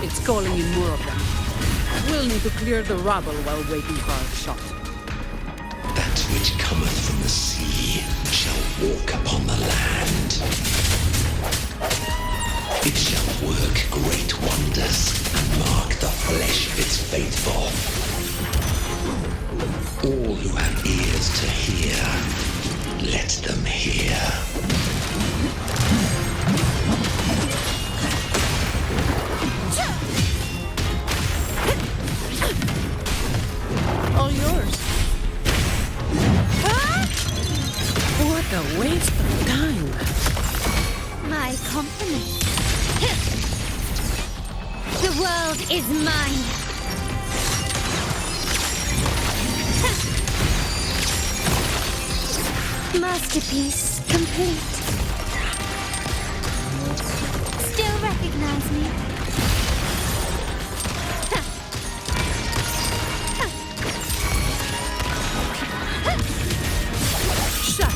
it. It's calling in more of them. We'll need to clear the rubble while waiting for our shot. That which cometh from the sea shall walk upon the land. It shall work great wonders and mark the flesh of its faithful. All who have ears to hear, let them hear. All yours. What a waste of time. My compliments. The world is mine. Masterpiece complete. Still recognize me? Shut up.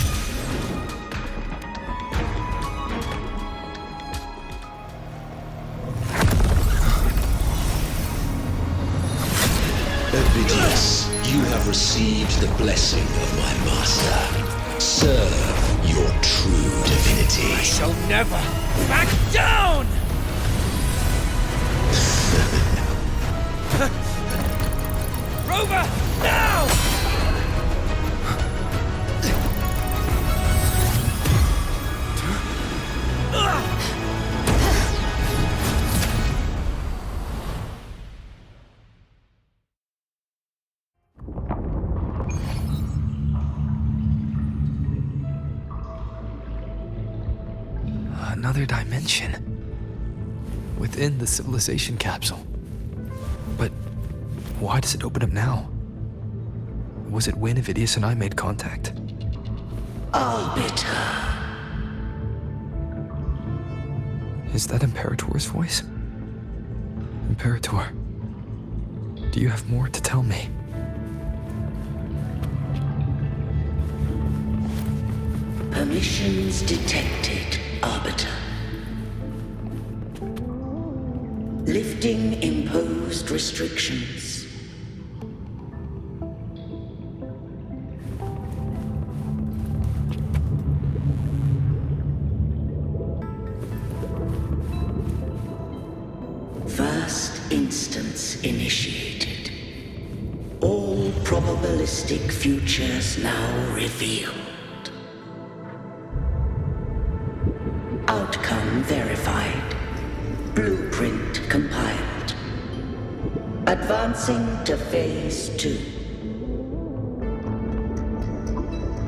Ovidius, you have received the blessing of my master. Serve your true divinity. I shall never back down! Rover, now! Another dimension. Within the civilization capsule. But why does it open up now? Was it when Ovidius and I made contact? Arbiter. Is that Imperator's voice? Imperator, do you have more to tell me? Permissions detected, Arbiter. Lifting imposed restrictions. First instance initiated. All probabilistic futures now revealed. Outcome verified. Blueprint compiled. Advancing to Phase 2.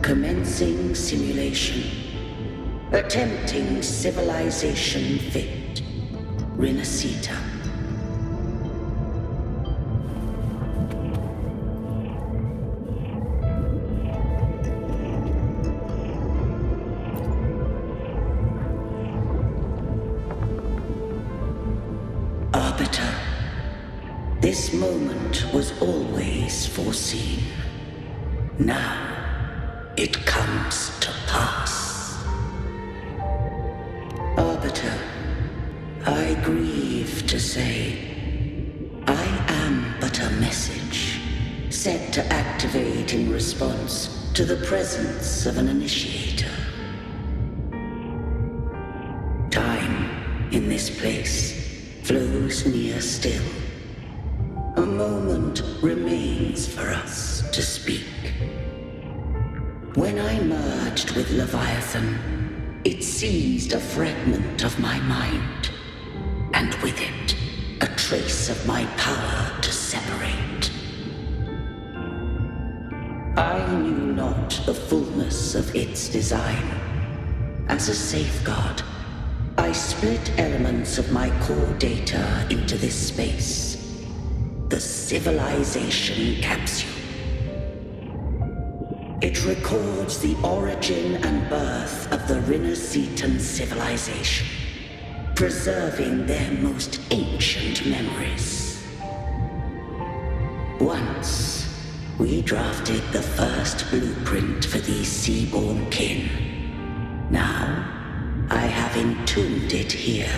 Commencing simulation. Attempting civilization fit. RINASCITA. Arbiter, this moment was always foreseen. Now, it comes to pass. Arbiter, I grieve to say, I am but a message, set to activate in response to the presence of an initiator. Time, in this place, flows near still. A moment remains for us to speak. When I merged with Leviathan, it seized a fragment of my mind, and with it, a trace of my power to separate. I knew not the fullness of its design. As a safeguard, I split elements of my core data into this space, the civilization capsule. It records the origin and birth of the RINASCITAN civilization, preserving their most ancient memories. Once, we drafted the first blueprint for these seaborn kin. Now, I have entombed it here.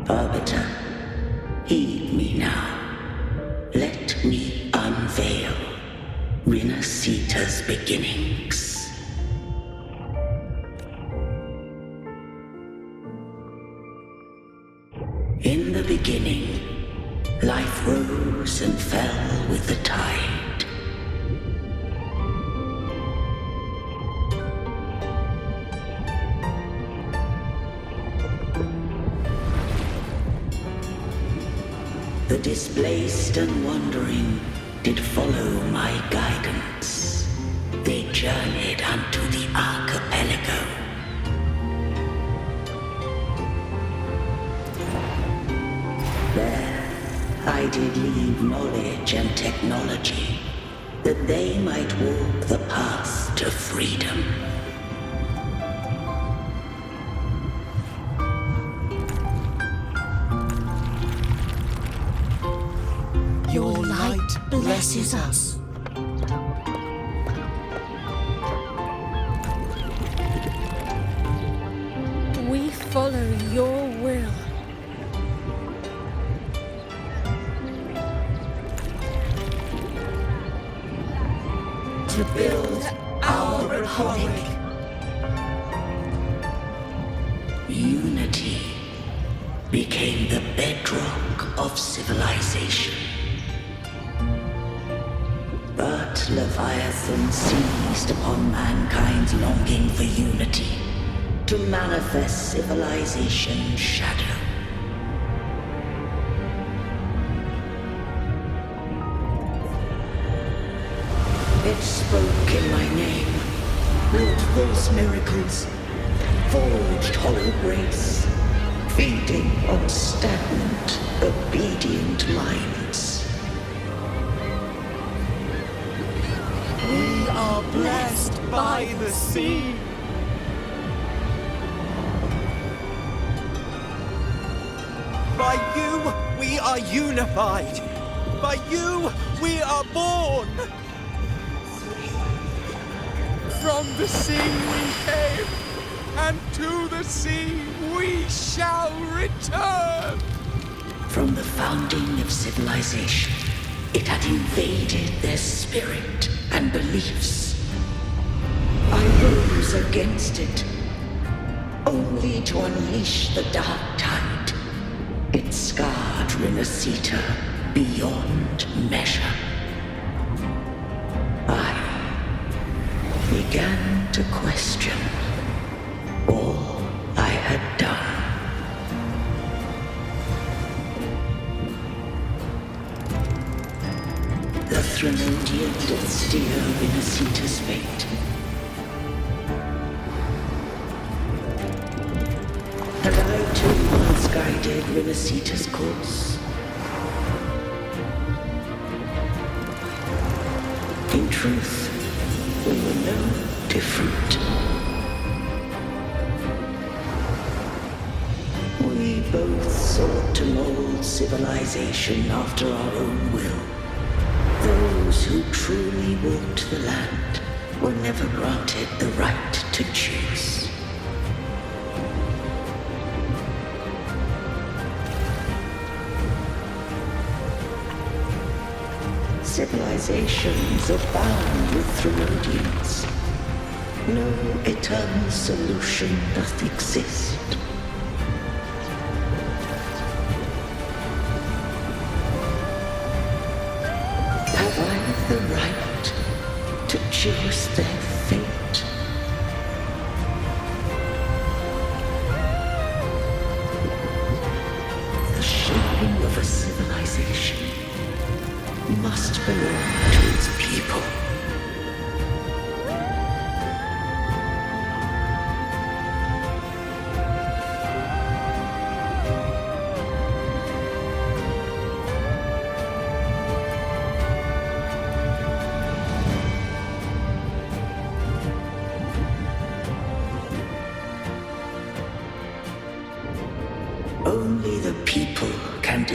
Arbiter, heed me now. Let me unveil RINASCITA's beginnings. In the beginning, life rose and fell with the tide. The displaced and wandering did follow my guidance. They journeyed unto the archipelago. There, I did leave knowledge and technology, that they might walk the path to freedom. Your light blesses us. We follow your will. To build our republic. Unity became the bedrock of civilization. But Leviathan seized upon mankind's longing for unity to manifest civilization's shadow. It spoke in my name, wrought false miracles, forged hollow grace, feeding on stagnant, obedient minds. We are blessed by the sea. By you, we are unified. By you, we are born. From the sea we came, and to the sea we shall return. From the founding of civilization, it had invaded their spirit and beliefs. I rose against it, only to unleash the dark tide. It scarred RINASCITA beyond measure. I began to question all I had done. The Threnodian did steer RINASCITA's fate. And I too once guided RINASCITA's course. In truth, we were no different. We both sought to mold civilization after our own will. Those who truly walked the land were never granted the right to choose. Civilizations abound with Threnodians. No eternal solution doth exist. Have I the right to choose their fate?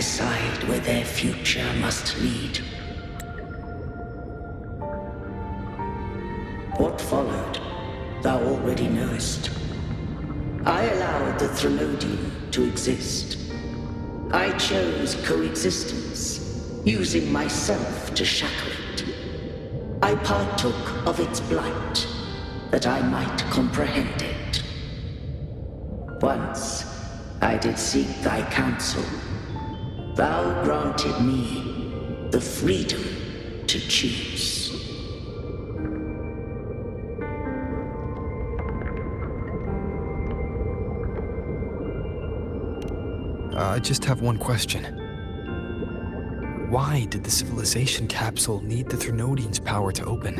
decide where their future must lead. What followed, thou already knowest. I allowed the Threnodium to exist. I chose coexistence, using myself to shackle it. I partook of its blight, that I might comprehend it. Once I did seek thy counsel. Thou granted me the freedom to choose. I just have one question. Why did the civilization capsule need the Threnodian's power to open?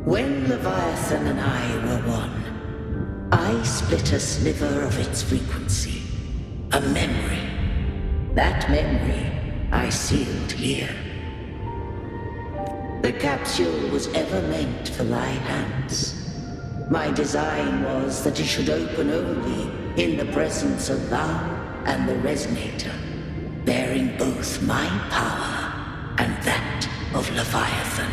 When Leviathan and I were one, I split a sliver of its frequency. A memory. That memory I sealed here. The capsule was ever meant for thy hands. My design was that it should open only in the presence of thou and the Resonator, bearing both my power and that of Leviathan.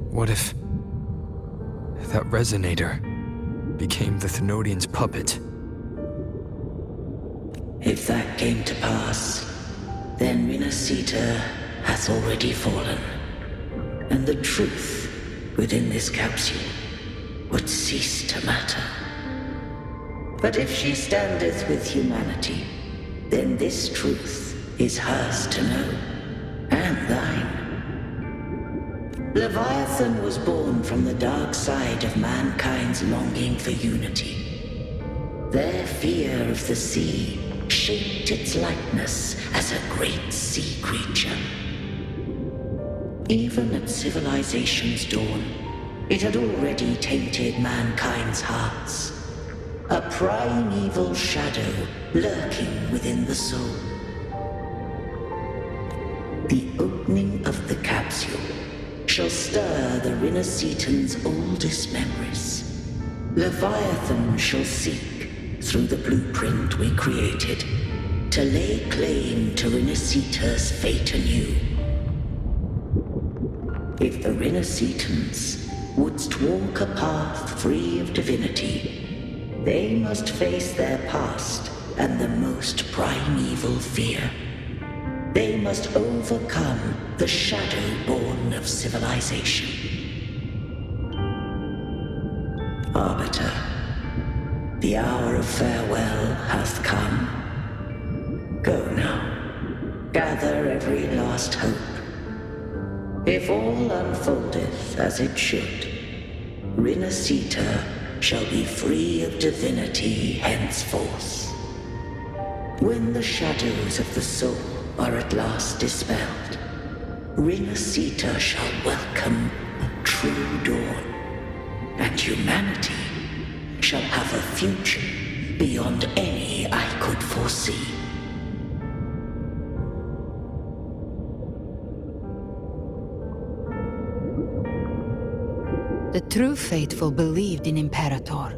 What if that Resonator became the Threnodian's puppet? If that came to pass, then RINASCITA hath already fallen, and the truth within this capsule would cease to matter. But if she standeth with humanity, then this truth is hers to know, and thine. Leviathan was born from the dark side of mankind's longing for unity. Their fear of the sea shaped its likeness as a great sea creature. Even at civilization's dawn, it had already tainted mankind's hearts. A primeval shadow lurking within the soul. The opening of the capsule shall stir the RINASCITAN's oldest memories. Leviathan shall seek, through the blueprint we created, to lay claim to RINASCITA's fate anew. If the RINASCITANs wouldst walk a path free of divinity, they must face their past and the most primeval fear. They must overcome the shadow born of civilization. Arbiter, the hour of farewell hath come. Go now, gather every last hope. If all unfoldeth as it should, RINASCITA shall be free of divinity henceforth. When the shadows of the soul are at last dispelled, RINASCITA shall welcome a true dawn, and humanity shall have a future beyond any I could foresee. The true faithful believed in Imperator.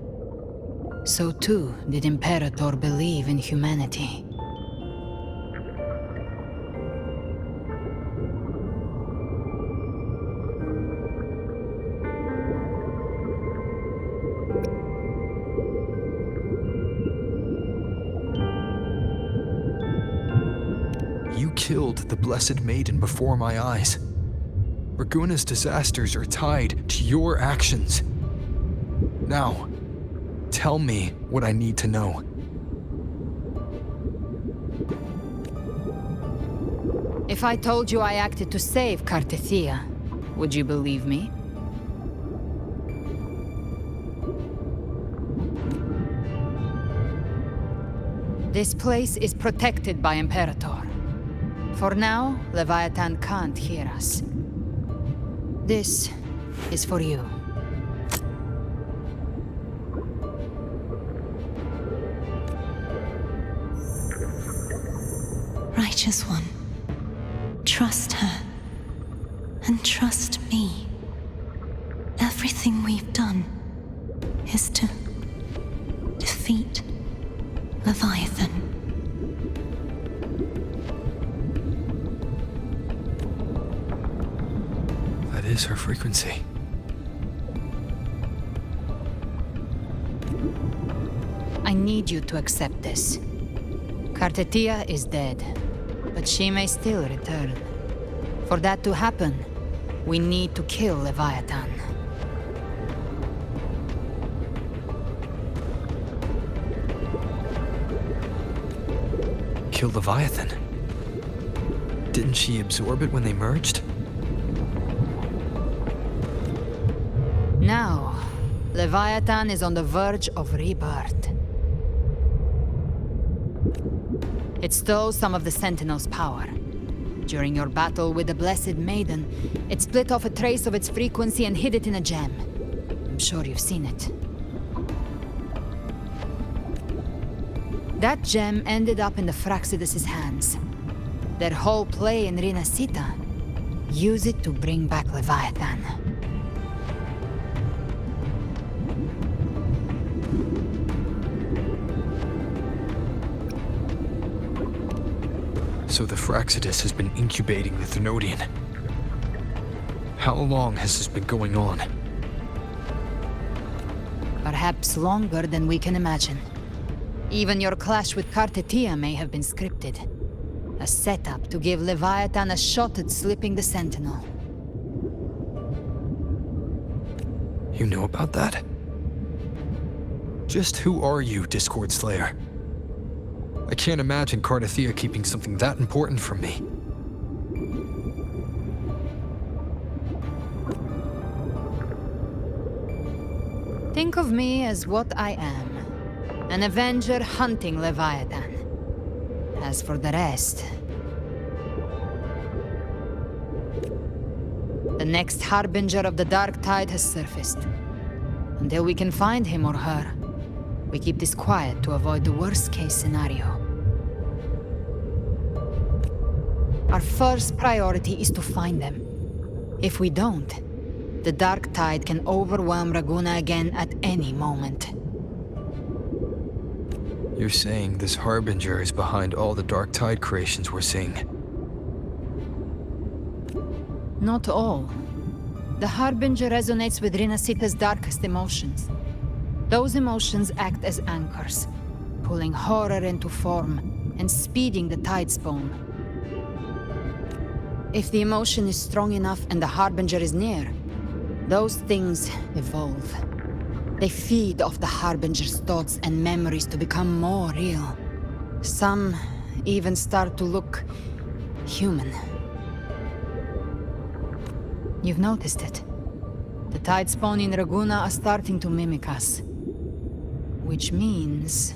So too did Imperator believe in humanity. You killed the Blessed Maiden before my eyes. Raguna's disasters are tied to your actions. Now, tell me what I need to know. If I told you I acted to save Cartethia, would you believe me? This place is protected by Imperator. For now, Leviathan can't hear us. This is for you. Righteous One, trust her, and trust me. Everything we've done is to defeat Leviathan. That is her frequency. I need you to accept this. Kartetia is dead, but she may still return. For that to happen, we need to kill Leviathan. Kill Leviathan? Didn't she absorb it when they merged? Now, Leviathan is on the verge of rebirth. It stole some of the Sentinel's power. During your battle with the Blessed Maiden, it split off a trace of its frequency and hid it in a gem. I'm sure you've seen it. That gem ended up in the Fraxidus' hands. Their whole play in RINASCITA. Use it to bring back Leviathan. So the Fraxidus has been incubating the Thenodian. How long has this been going on? Perhaps longer than we can imagine. Even your clash with Kartetia may have been scripted. A setup to give Leviathan a shot at slipping the Sentinel. You know about that? Just who are you, Discord Slayer? I can't imagine Kartetia keeping something that important from me. Think of me as what I am. An Avenger hunting Leviathan. As for the rest... The next harbinger of the Dark Tide has surfaced. Until we can find him or her, we keep this quiet to avoid the worst-case scenario. Our first priority is to find them. If we don't, the Dark Tide can overwhelm Raguna again at any moment. You're saying this Harbinger is behind all the Dark Tide creations we're seeing? Not all. The Harbinger resonates with RINASCITA's darkest emotions. Those emotions act as anchors, pulling horror into form and speeding the Tidespawn. If the emotion is strong enough and the Harbinger is near, those things evolve. They feed off the Harbinger's thoughts and memories to become more real. Some even start to look human. You've noticed it. The Tidespawn in Raguna are starting to mimic us. Which means...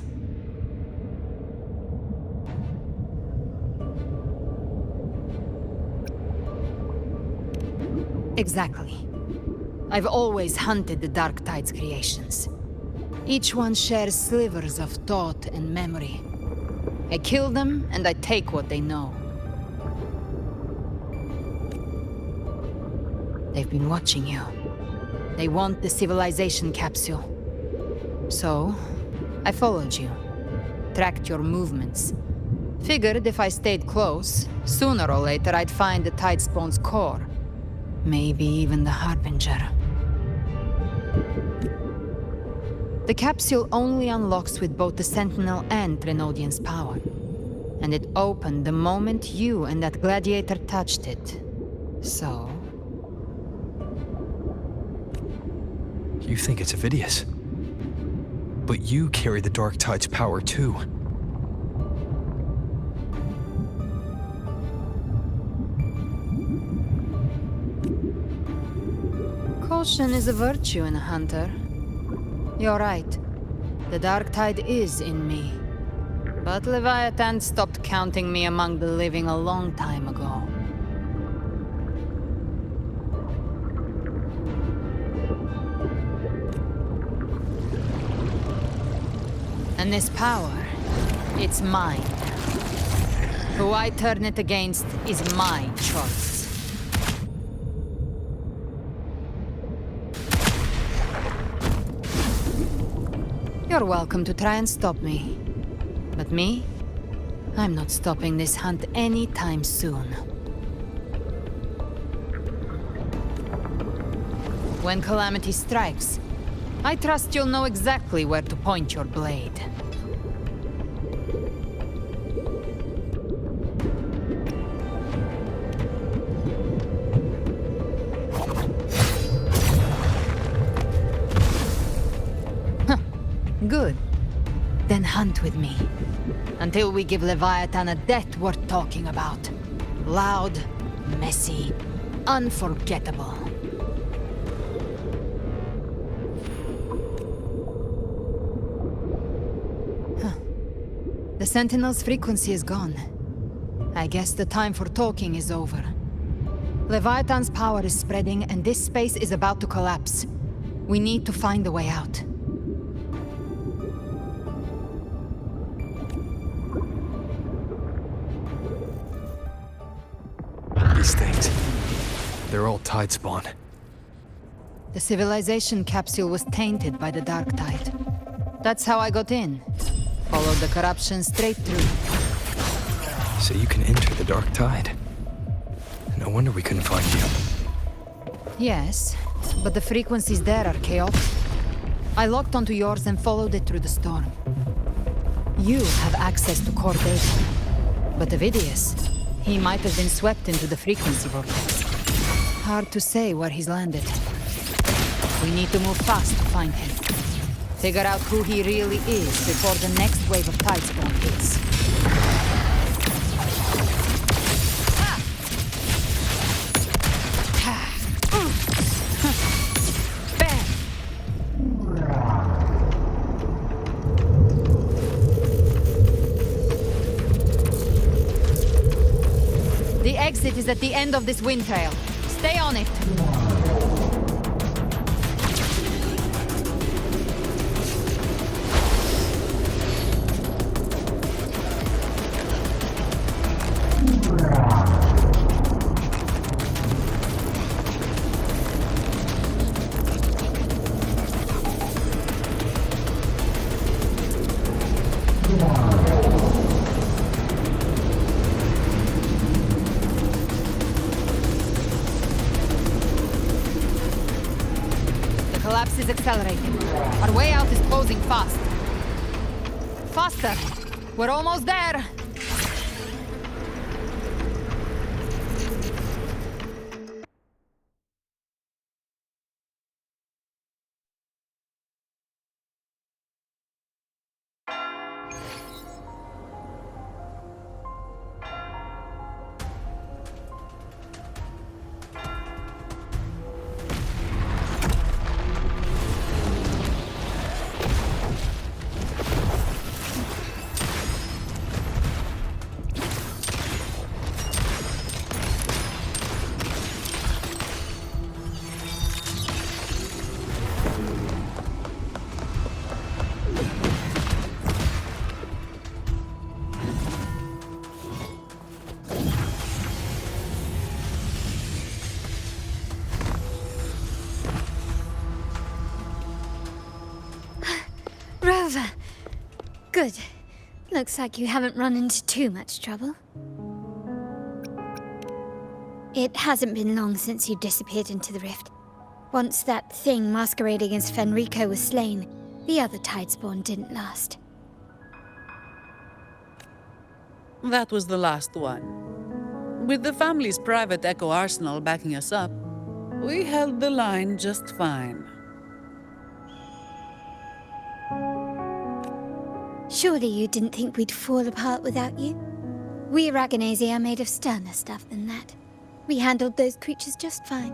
Exactly. I've always hunted the Dark Tide's creations. Each one shares slivers of thought and memory. I kill them, and I take what they know. They've been watching you. They want the civilization capsule. So, I followed you. Tracked your movements. Figured if I stayed close, sooner or later I'd find the Tidespawn's core. Maybe even the Harbinger. The capsule only unlocks with both the Sentinel and Thenodian's power. And it opened the moment you and that gladiator touched it. So... You think it's Avidius. But you carry the Dark Tide's power too. Caution is a virtue in a hunter. You're right. The Dark Tide is in me. But Leviathan stopped counting me among the living a long time ago. And this power, it's mine. Who I turn it against is my choice. You're welcome to try and stop me. Me? I'm not stopping this hunt anytime soon. When calamity strikes, I trust you'll know exactly where to point your blade. Good. Then hunt with me. Until we give Leviathan a death worth talking about. Loud, messy, unforgettable. The Sentinel's frequency is gone. I guess the time for talking is over. Leviathan's power is spreading, and this space is about to collapse. We need to find a way out. These things, they're all tide spawn. The civilization capsule was tainted by the dark tide. That's how I got in. Followed the corruption straight through. So you can enter the dark tide. No wonder we couldn't find you. Yes, but the frequencies there are chaotic. I locked onto yours and followed it through the storm. You have access to core data. But Avidius, he might have been swept into the frequency vortex. Hard to say where he's landed. We need to move fast to find him. Figure out who he really is before the next wave of tide spawn hits. The exit is at the end of this wind trail. Stay on it. Collapse is accelerating. Our way out is closing fast. Faster! We're almost there! Rover! Good. Looks like you haven't run into too much trouble. It hasn't been long since you disappeared into the rift. Once that thing masquerading as Fenrico was slain, the other Tidespawn didn't last. That was the last one. With the family's private Echo Arsenal backing us up, we held the line just fine. Surely you didn't think we'd fall apart without you? We Aragonese are made of sterner stuff than that. We handled those creatures just fine.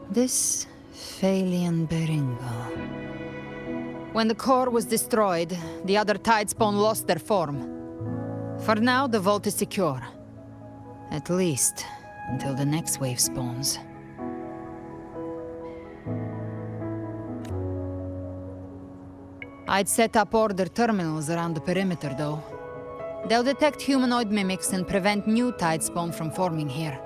This Phalian Beringal. When the core was destroyed, the other Tidespawn lost their form. For now, the vault is secure. At least, until the next wave spawns. I'd set up order terminals around the perimeter, though. They'll detect humanoid mimics and prevent new Tidespawn from forming here.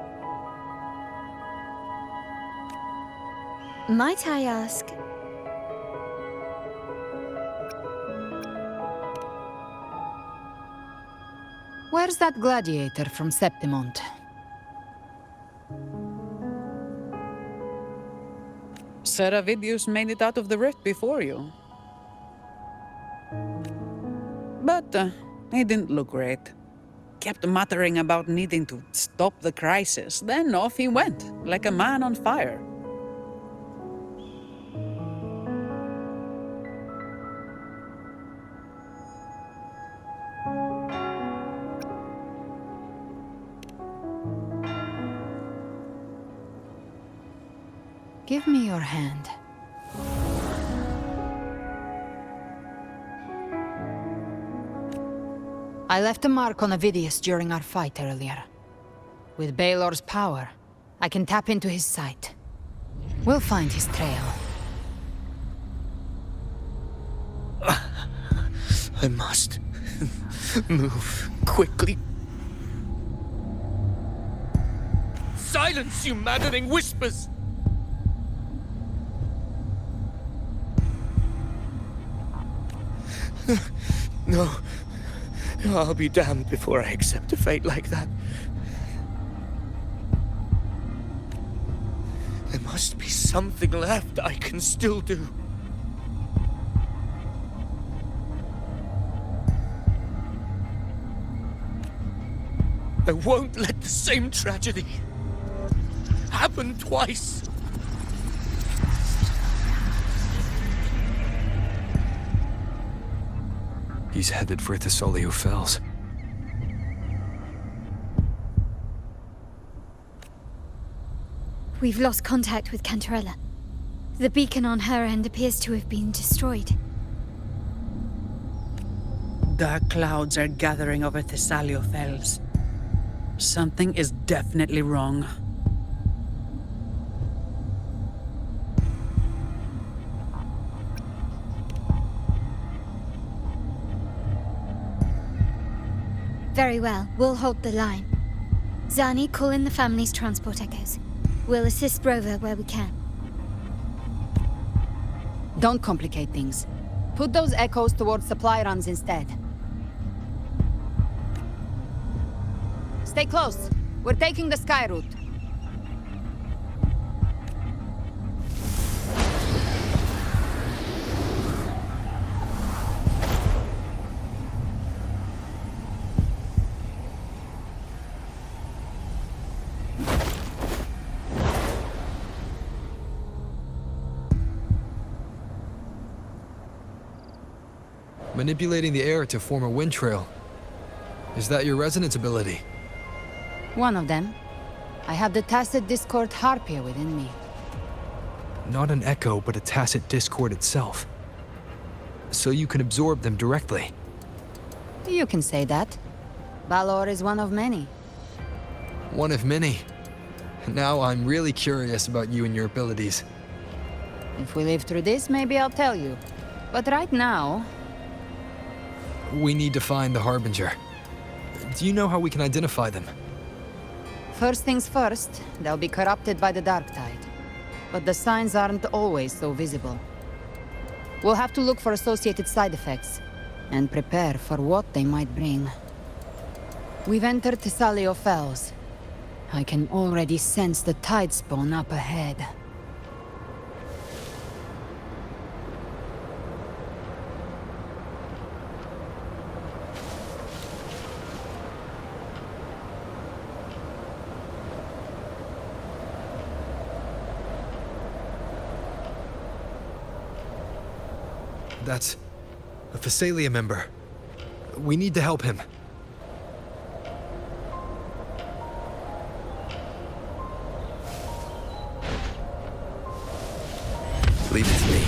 Might I ask? Where's that gladiator from Septimont? Seravidius made it out of the rift before you. But he didn't look great. Kept muttering about needing to stop the crisis, then off he went, like a man on fire. Give me your hand. I left a mark on Avidius during our fight earlier. With Baelor's power, I can tap into his sight. We'll find his trail. I must move quickly. Silence, you maddening whispers! No. I'll be damned before I accept a fate like that. There must be something left I can still do. I won't let the same tragedy happen twice. He's headed for Thessalio Fells. We've lost contact with Cantarella. The beacon on her end appears to have been destroyed. Dark clouds are gathering over Thessalio Fells. Something is definitely wrong. Very well, we'll hold the line. Zani, call in the family's transport echoes. We'll assist Rover where we can. Don't complicate things. Put those echoes towards supply runs instead. Stay close. We're taking the sky route. Manipulating the air to form a wind trail. Is that your resonance ability? One of them. I have the tacit discord harpia within me. Not an echo, but a tacit discord itself. So you can absorb them directly. You can say that. Balor is one of many. One of many. Now I'm really curious about you and your abilities. If we live through this, maybe I'll tell you. But right now... We need to find the Harbinger. Do you know how we can identify them? First things first, they'll be corrupted by the dark tide. But the signs aren't always so visible. We'll have to look for associated side effects, and prepare for what they might bring. We've entered Thessalio Fells. I can already sense the tide spawn up ahead. That's a Thessalia member. We need to help him. Leave it to me.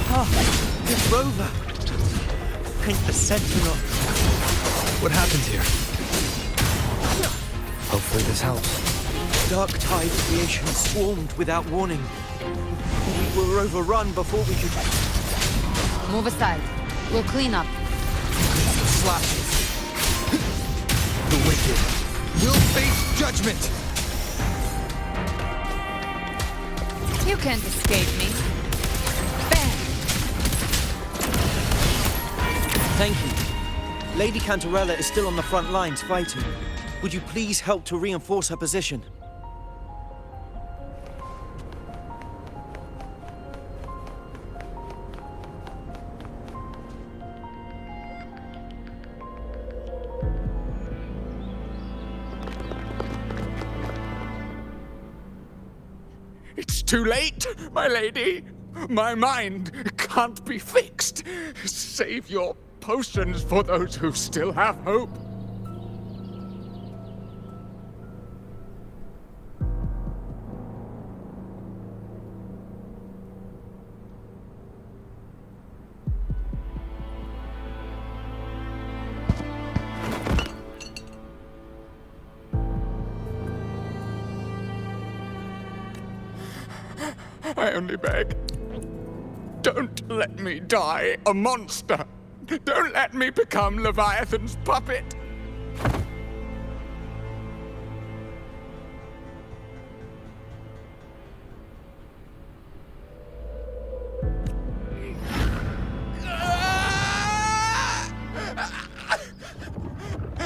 Ah, it's Rover. Ain't the Sentinel. What happened here? Hopefully this helps. Dark tide creation swarmed without warning. We were overrun before we could... Move aside. We'll clean up. Slashes. The wicked will face judgment. You can't escape me. Bang! Thank you. Lady Cantarella is still on the front lines fighting. Would you please help to reinforce her position? It's too late, my lady. My mind can't be fixed. Save your potions for those who still have hope. I only beg. Don't let me die a monster. Don't let me become Leviathan's puppet.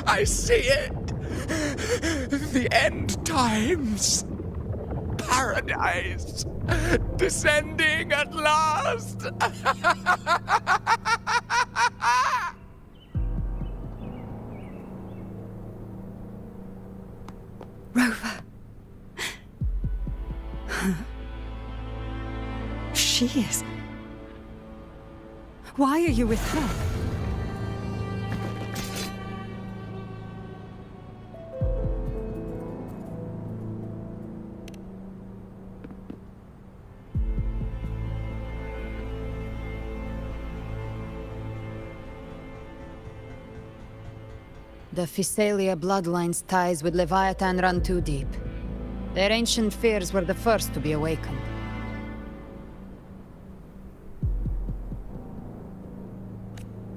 I see it. The end times. Paradise. Descending at last. Rover. She is. Why are you with her? The Physalia bloodline's ties with Leviathan run too deep. Their ancient fears were the first to be awakened.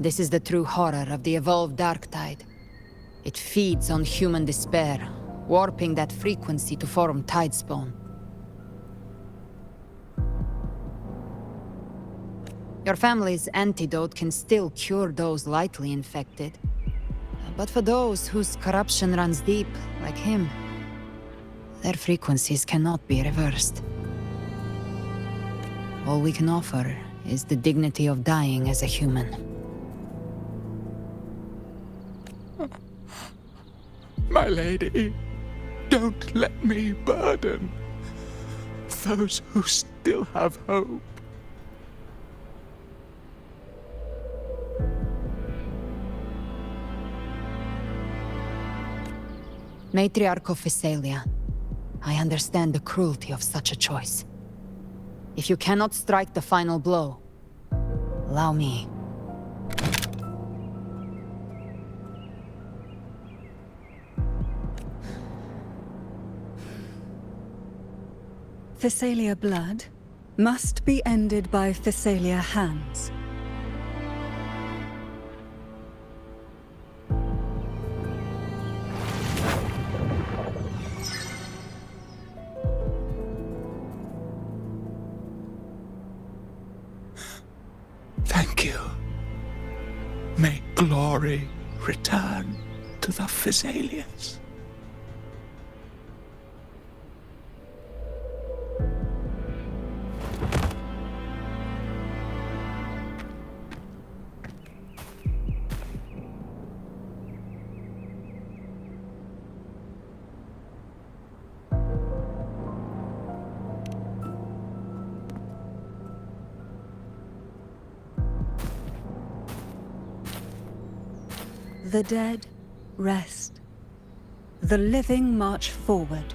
This is the true horror of the evolved dark tide. It feeds on human despair, warping that frequency to form tidespawn. Your family's antidote can still cure those lightly infected. But for those whose corruption runs deep, like him, their frequencies cannot be reversed. All we can offer is the dignity of dying as a human. My lady, don't let me burden those who still have hope. Matriarch of Physalia, I understand the cruelty of such a choice. If you cannot strike the final blow, allow me. Physalia blood must be ended by Physalia hands. Thank you. May glory return to the Physalians. The dead rest. The living march forward.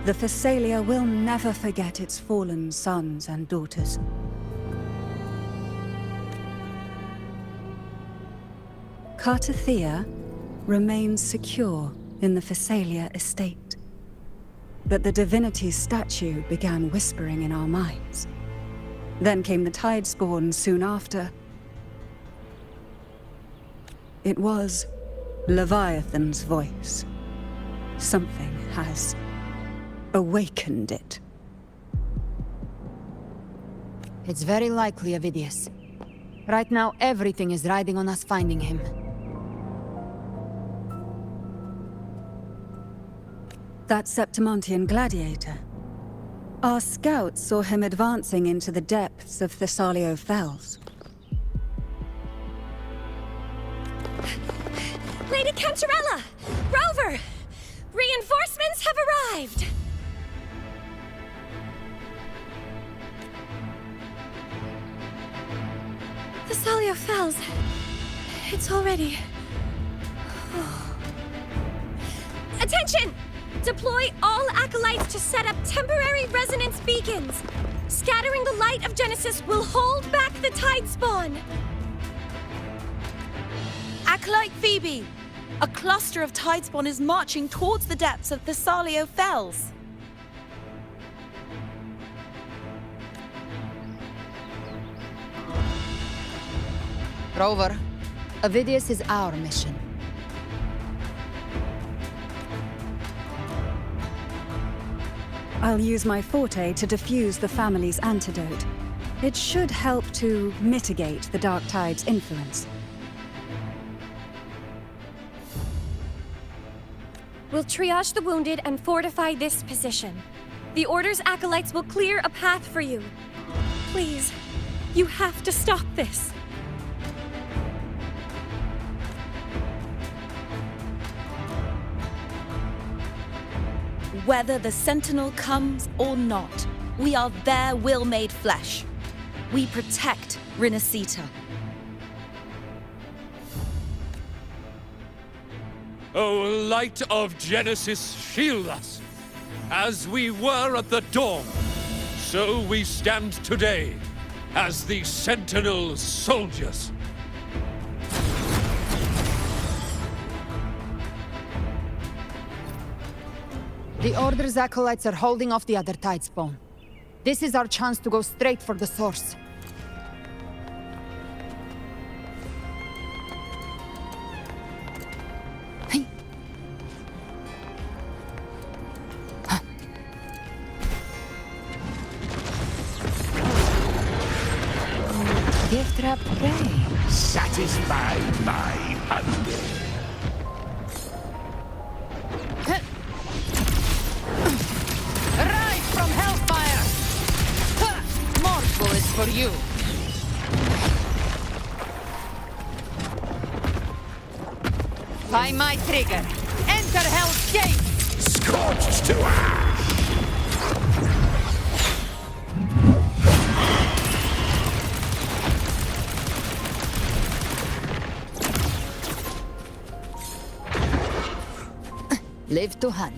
The Physalia will never forget its fallen sons and daughters. Cartathea remains secure in the Physalia estate. But the divinity's statue began whispering in our minds. Then came the Tidespawn soon after. It was Leviathan's voice. Something has awakened it. It's very likely Avidius. Right now, everything is riding on us finding him. That Septimontian gladiator. Our scouts saw him advancing into the depths of Thessalio Fells. Lady Cantarella! Rover! Reinforcements have arrived! Thessalio Fells. It's already... Attention! Deploy all acolytes to set up temporary resonance beacons. Scattering the light of Genesis will hold back the tide spawn. Acolyte Phoebe! A cluster of tidespawn is marching towards the depths of Thessalio Fells. Rover, Avidius is our mission. I'll use my forte to defuse the family's antidote. It should help to mitigate the Dark Tide's influence. We'll triage the wounded and fortify this position. The Order's acolytes will clear a path for you. Please, you have to stop this. Whether the Sentinel comes or not, we are their will made flesh. We protect RINASCITA. O light of Genesis, shield us! As we were at the dawn, so we stand today, as the Sentinel soldiers. The Order's acolytes are holding off the other tidespawn. This is our chance to go straight for the source. Gift trap prey. Satisfy my hunger. Rise from hellfire! More bullets for you. By my trigger, enter Hell's Gate! Scorched to ash! Live to hunt.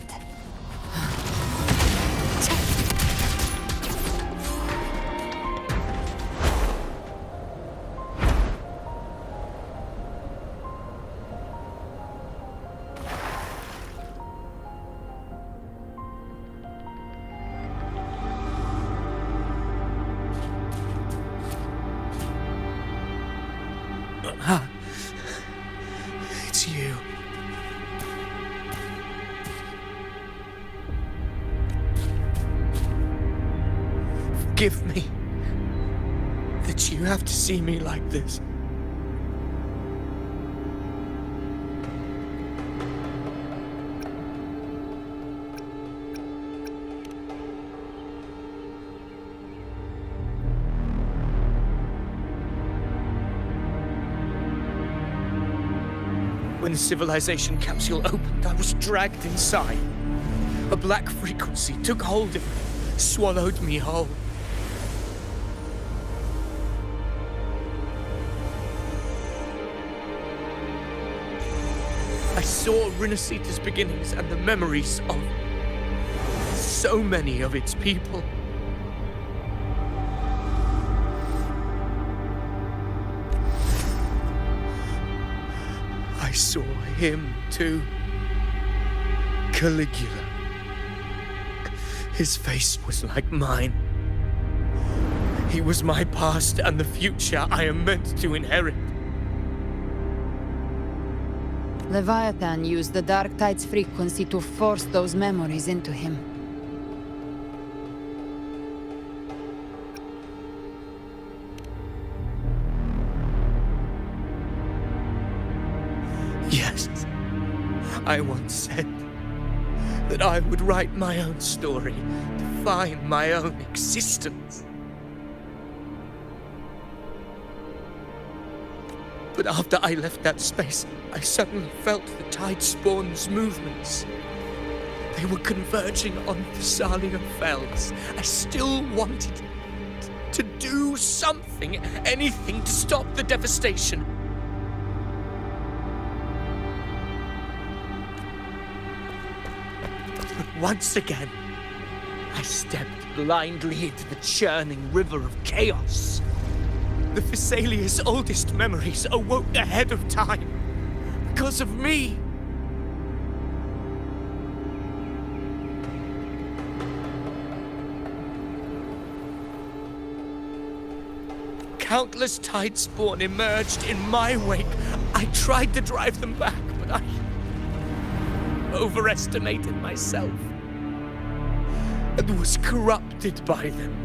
It's you. Forgive me that you have to see me like this. When the civilization capsule opened, I was dragged inside. A black frequency took hold of me, swallowed me whole. I saw RINASCITA's beginnings and the memories of so many of its people. I saw him too. Caligula. His face was like mine. He was my past and the future I am meant to inherit. Leviathan used the Dark Tide's frequency to force those memories into him. I once said that I would write my own story, define my own existence. But after I left that space, I suddenly felt the Tidespawn's movements. They were converging on Thessalia Fells. I still wanted to do something, anything to stop the devastation. But once again, I stepped blindly into the churning river of chaos. The Thessalia's oldest memories awoke ahead of time because of me. Countless Tidespawn emerged in my wake. I tried to drive them back, but I overestimated myself and was corrupted by them.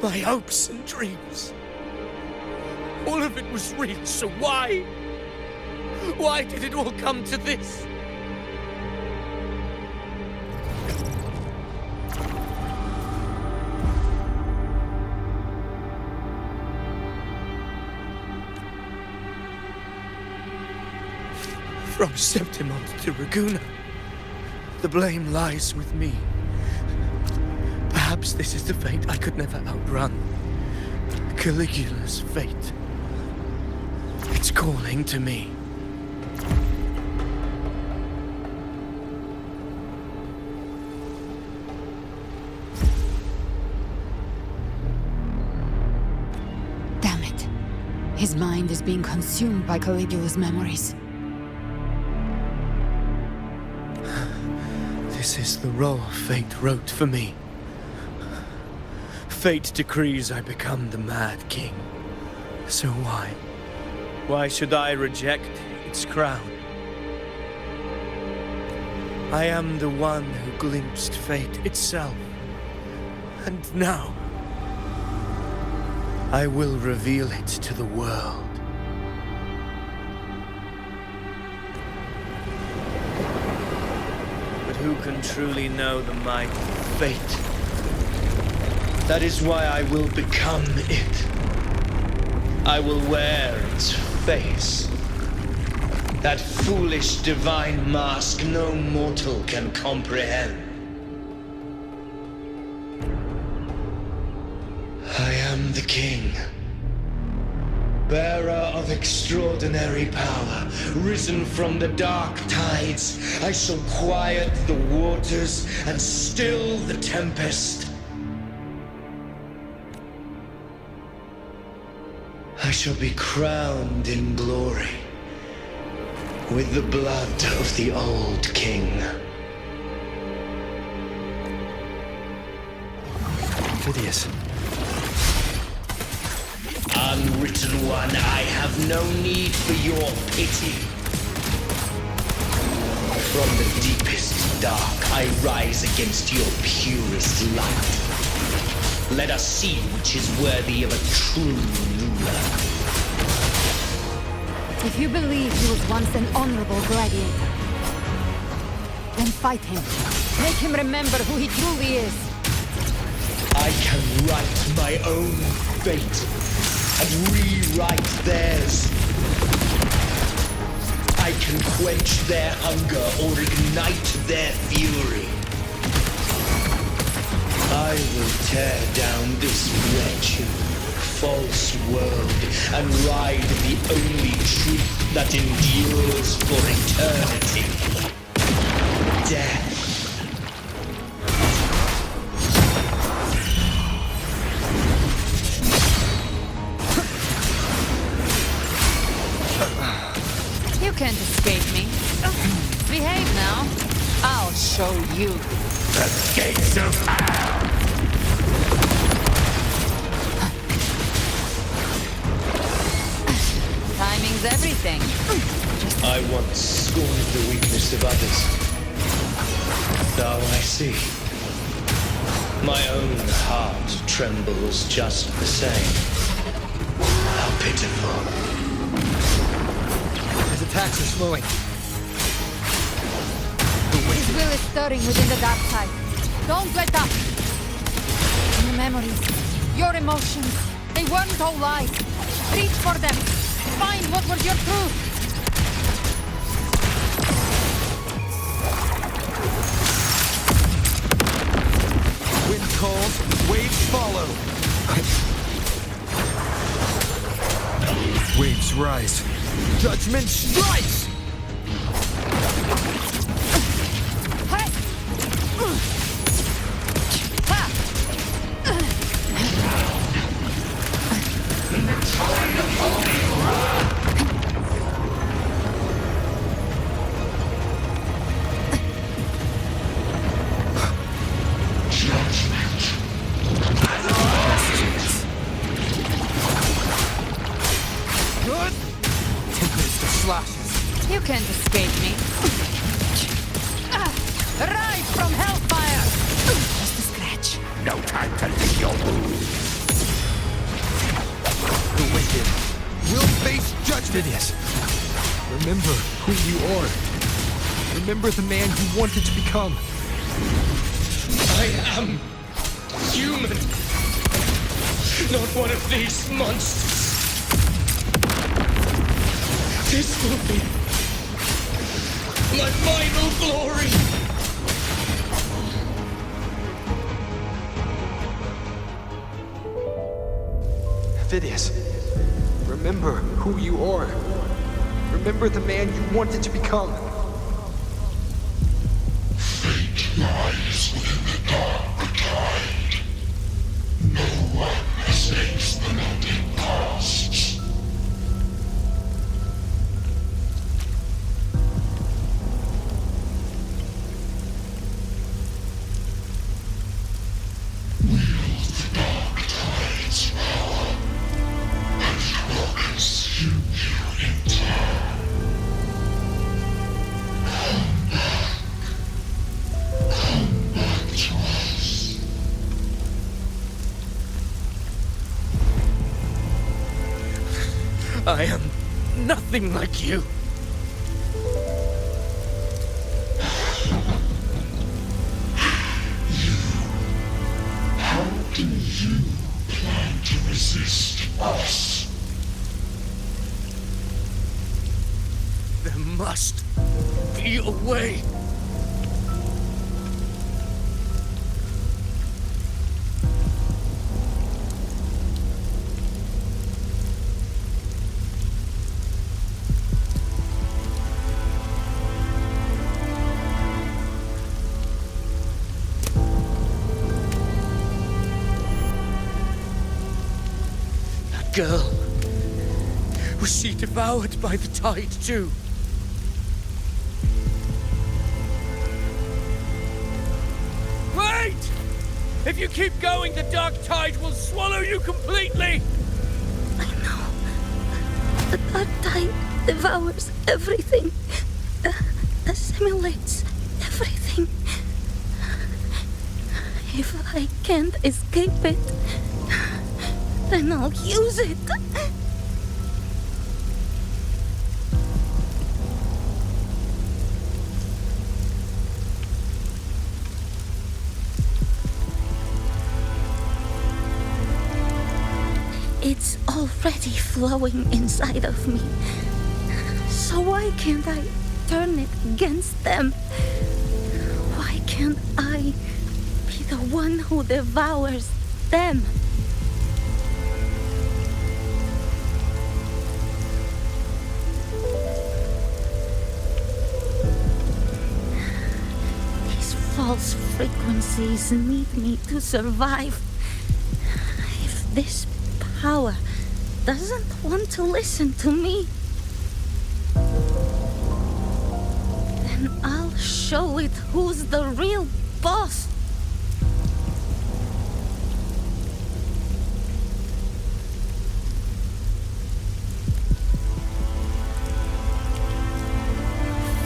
My hopes and dreams, all of it was real, so why? Why did it all come to this? From Septimont to Raguna, the blame lies with me. Perhaps this is the fate I could never outrun. Caligula's fate. It's calling to me. Damn it. His mind is being consumed by Caligula's memories. This is the role fate wrote for me. Fate decrees I become the Mad King. So why? Why should I reject its crown? I am the one who glimpsed fate itself. And now, I will reveal it to the world. But who can truly know the might of fate? That is why I will become it. I will wear its face. That foolish divine mask no mortal can comprehend. I am the king. Bearer of extraordinary power, risen from the dark tides. I shall quiet the waters and still the tempest. I shall be crowned in glory with the blood of the old king. Phidias. Unwritten one, I have no need for your pity. From the deepest dark, I rise against your purest light. Let us see which is worthy of a true ruler. If you believe he was once an honorable gladiator, then fight him. Make him remember who he truly is. I can write my own fate and rewrite theirs. I can quench their hunger or ignite their fury. I will tear down this wretched, false world and ride the only truth that endures for eternity. Death. You can't escape me. Behave now. I'll show you. The gates of hell! Timing's everything. I once scorned the weakness of others. Now I see. My own heart trembles just the same. pitiful. His attacks are slowing. His will is stirring within the dark side. Don't let up! Your memories, your emotions, they weren't all lies. Reach for them. Find what was your truth. Wind calls, waves follow. Waves rise. Judgment strikes! You can't escape me. Rise from hellfire! Just a scratch. No time to lick your wounds. The wicked will face judgment. Yes. Remember who you are. Remember the man you wanted to become. I am human. Not one of these monsters. This will be my final glory. Phidias, remember who you are. Remember the man you wanted to become. Fate lies within the dark tide. No one escapes the melting pasts. Wield the dark tide's power, and it will consume you in turn. Come back to us. I am nothing like you. How do you plan to resist us? There must be a way. That girl, was she devoured by the tide too? Wait! If you keep going, the dark tide will swallow you completely! The dark tide devours everything, assimilates everything. If I can't escape it, then I'll use it. It's already flowing inside of me. So why can't I turn it against them? Why can't I be the one who devours them? These false frequencies need me to survive. If this power doesn't want to listen to me, then I'll show it who's the real boss.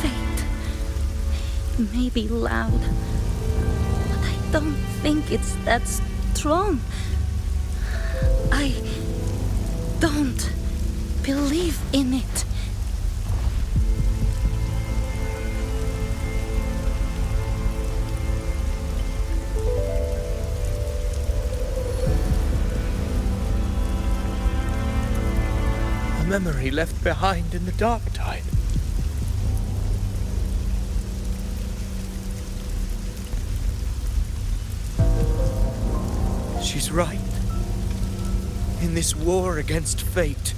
Fate may be loud, but I don't don't believe in it. A memory left behind in the dark tide. She's right. In this war against fate,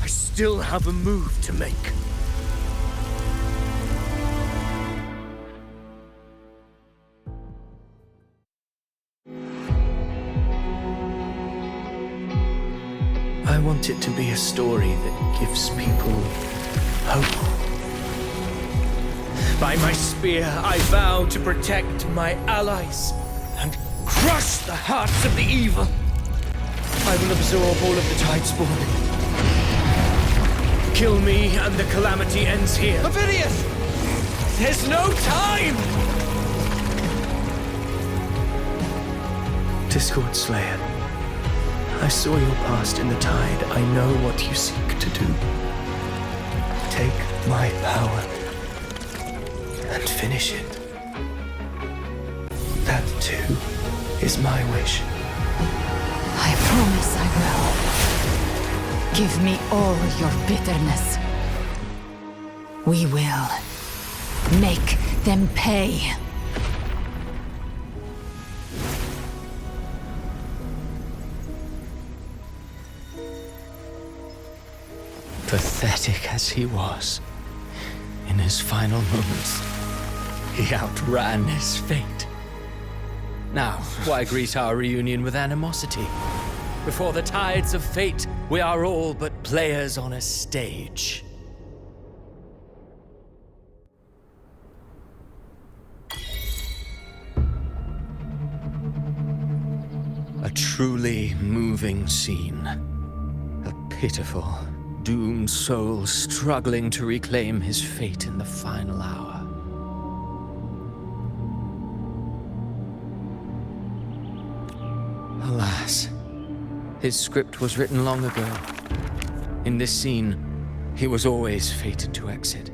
I still have a move to make. I want it to be a story that gives people hope. By my spear, I vow to protect my allies and crush the hearts of the evil. I will absorb all of the Tidespawn. Kill me and the calamity ends here. Avidius! There's no time! Discord Slayer, I saw your past in the tide. I know what you seek to do. Take my power and finish it. That, too, is my wish. I promise I will. Give me all your bitterness. We will make them pay. Pathetic as he was, in his final moments, he outran his fate. Now, why greet our reunion with animosity? Before the tides of fate, we are all but players on a stage. A truly moving scene. A pitiful, doomed soul struggling to reclaim his fate in the final hour. Alas, his script was written long ago. In this scene, he was always fated to exit.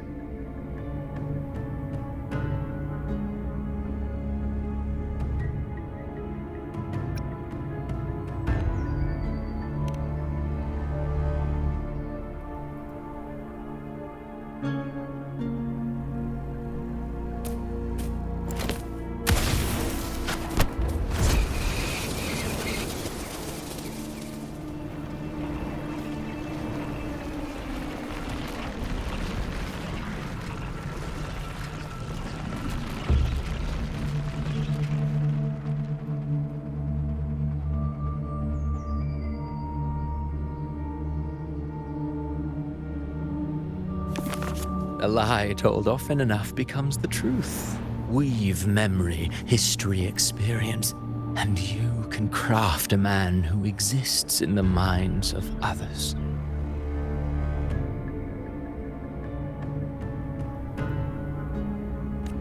A lie told often enough becomes the truth. Weave memory, history, experience, and you can craft a man who exists in the minds of others.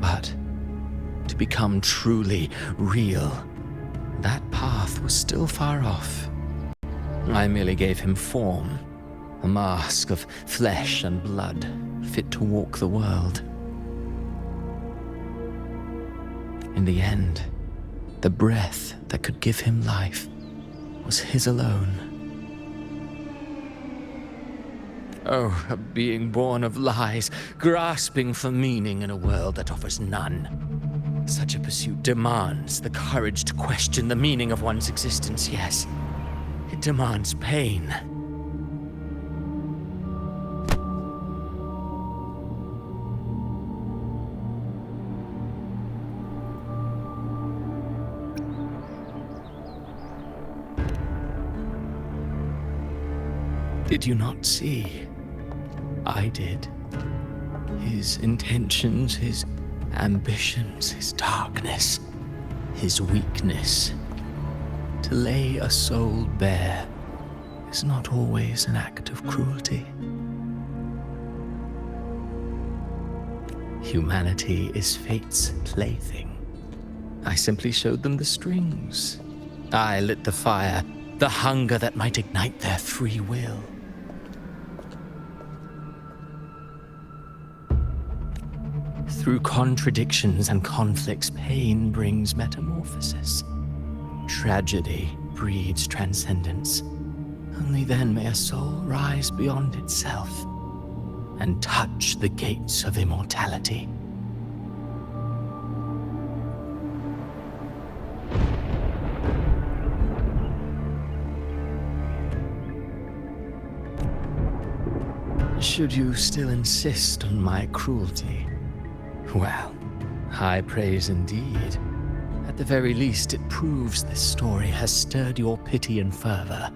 But to become truly real, that path was still far off. I merely gave him form, a mask of flesh and blood, fit to walk the world. In the end, the breath that could give him life was his alone. Oh, a being born of lies, grasping for meaning in a world that offers none. Such a pursuit demands the courage to question the meaning of one's existence, yes. It demands pain. Did you not see? I did. His intentions, his ambitions, his darkness, his weakness. To lay a soul bare is not always an act of cruelty. Humanity is fate's plaything, I simply showed them the strings. I lit the fire, the hunger that might ignite their free will. Through contradictions and conflicts, pain brings metamorphosis. Tragedy breeds transcendence. Only then may a soul rise beyond itself and touch the gates of immortality. Should you still insist on my cruelty, well, high praise indeed. At the very least, it proves this story has stirred your pity and fervor.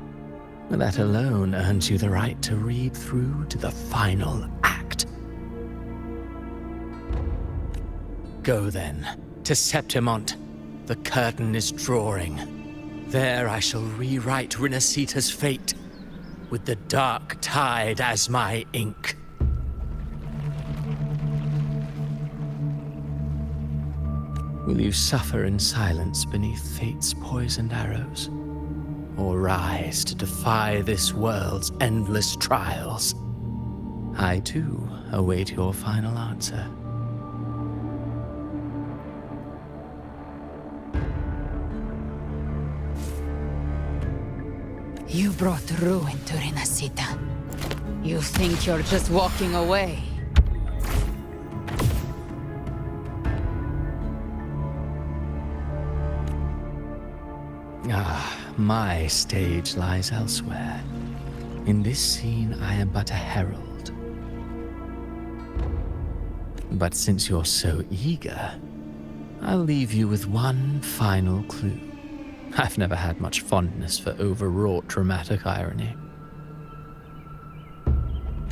That alone earns you the right to read through to the final act. Go then, to Septimont. The curtain is drawing. There I shall rewrite RINASCITA's fate, with the dark tide as my ink. Will you suffer in silence beneath fate's poisoned arrows? Or rise to defy this world's endless trials? I, too, await your final answer. You brought ruin to RINASCITA. You think you're just walking away? My stage lies elsewhere. In this scene, I am but a herald. But since you're so eager, I'll leave you with one final clue. I've never had much fondness for overwrought dramatic irony.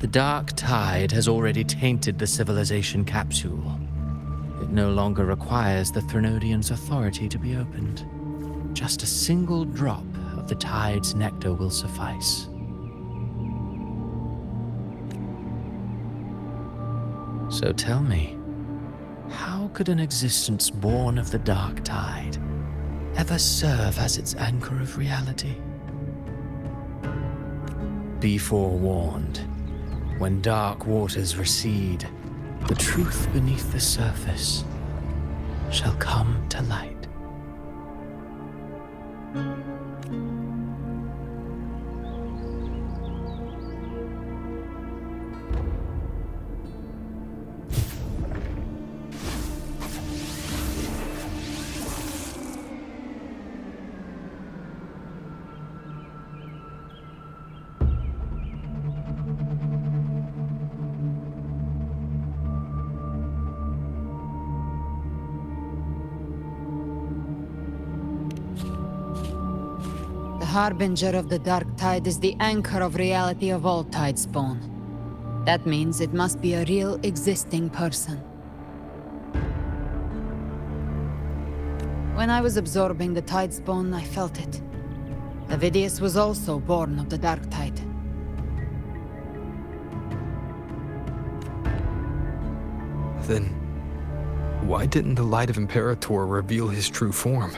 The dark tide has already tainted the civilization capsule. It no longer requires the Threnodians' authority to be opened. Just a single drop of the tide's nectar will suffice. So tell me, how could an existence born of the dark tide ever serve as its anchor of reality? Be forewarned, when dark waters recede, the truth beneath the surface shall come to light. The harbinger of the dark tide is the anchor of reality of all tidespawn. That means it must be a real existing person. When I was absorbing the tidespawn, I felt it. Avidius was also born of the dark tide. Then, why didn't the light of Imperator reveal his true form?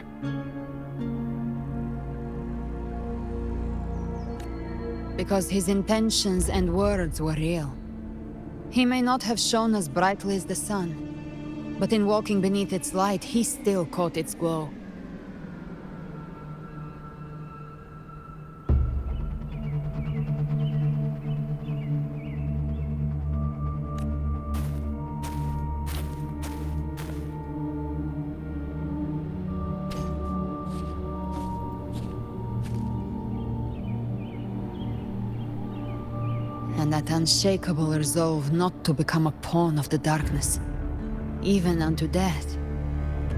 Because his intentions and words were real. He may not have shone as brightly as the sun, but in walking beneath its light, he still caught its glow. And that unshakable resolve not to become a pawn of the darkness, even unto death,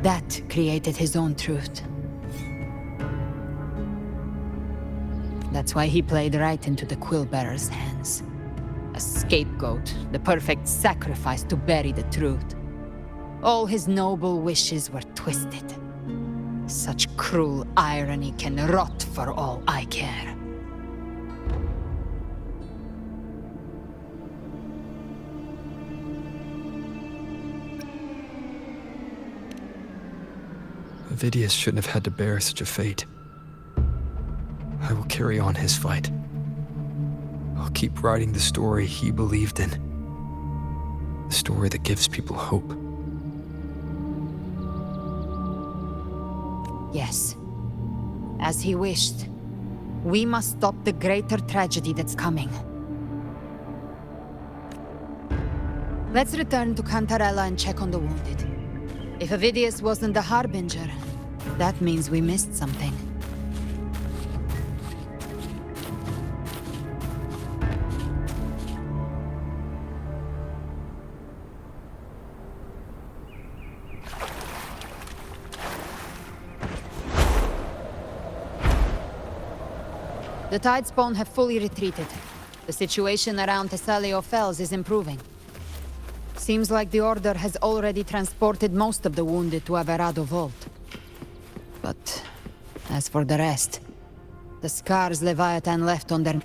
that created his own truth. That's why he played right into the Quillbearer's hands. A scapegoat, the perfect sacrifice to bury the truth. All his noble wishes were twisted. Such cruel irony can rot for all I care. Avidius shouldn't have had to bear such a fate. I will carry on his fight. I'll keep writing the story he believed in. The story that gives people hope. Yes. As he wished. We must stop the greater tragedy that's coming. Let's return to Cantarella and check on the wounded. If Avidius wasn't the Harbinger, that means we missed something. The Tidespawn have fully retreated. The situation around Thessalio Fells is improving. Seems like the Order has already transported most of the wounded to Averado Vault. But as for the rest, the scars Leviathan left on their...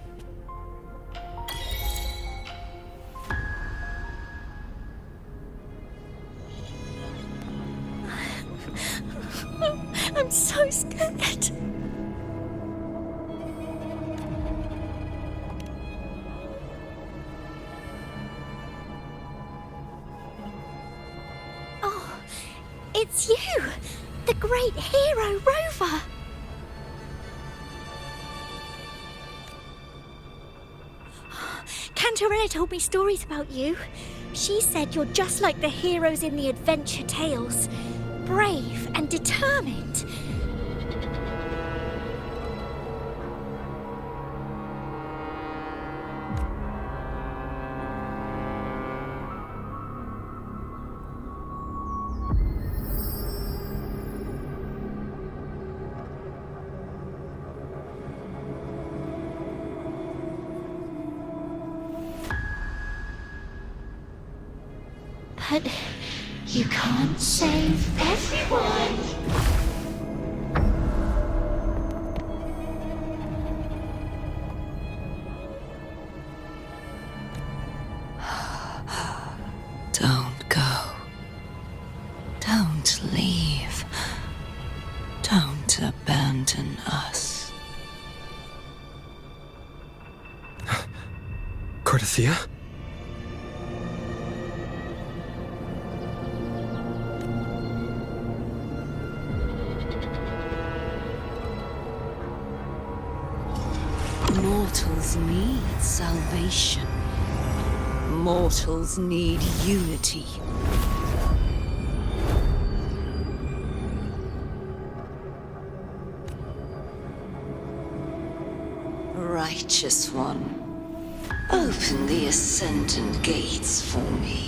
I'm so scared. Oh, it's you! The great hero, Rover! Cantarella told me stories about you. She said you're just like the heroes in the adventure tales. Brave and determined. But you can't save everyone. Don't go. Don't leave. Don't abandon us. Cardathia? Mortals need salvation. Mortals need unity. Righteous One, open the Ascendant gates for me.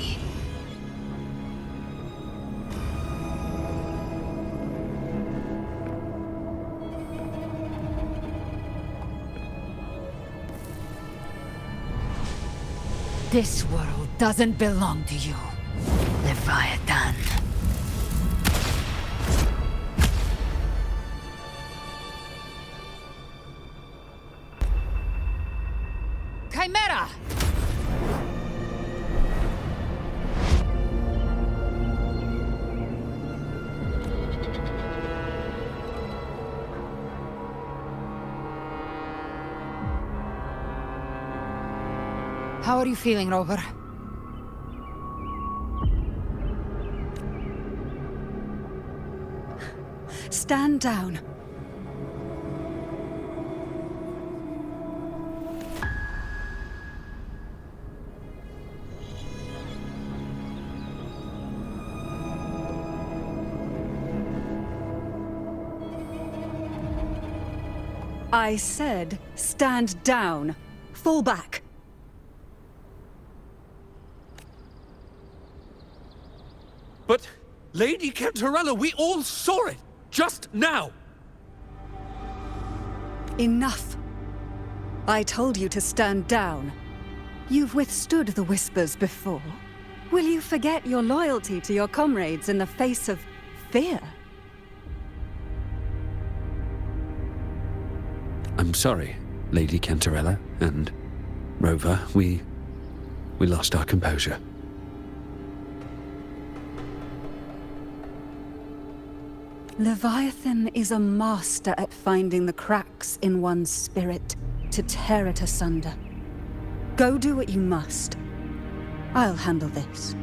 This world doesn't belong to you, Leviathan. Chimera! How are you feeling, Rover? Stand down. I said, stand down. Fall back. But, Lady Cantarella, we all saw it! Just now! Enough. I told you to stand down. You've withstood the whispers before. Will you forget your loyalty to your comrades in the face of fear? I'm sorry, Lady Cantarella and Rover. We lost our composure. Leviathan is a master at finding the cracks in one's spirit to tear it asunder. Go do what you must. I'll handle this.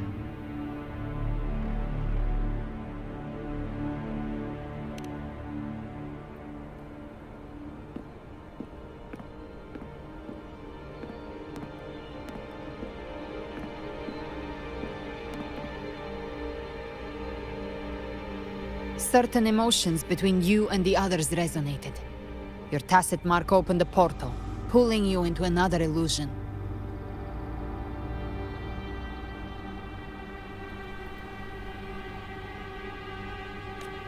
Certain emotions between you and the others resonated. Your tacit mark opened a portal, pulling you into another illusion.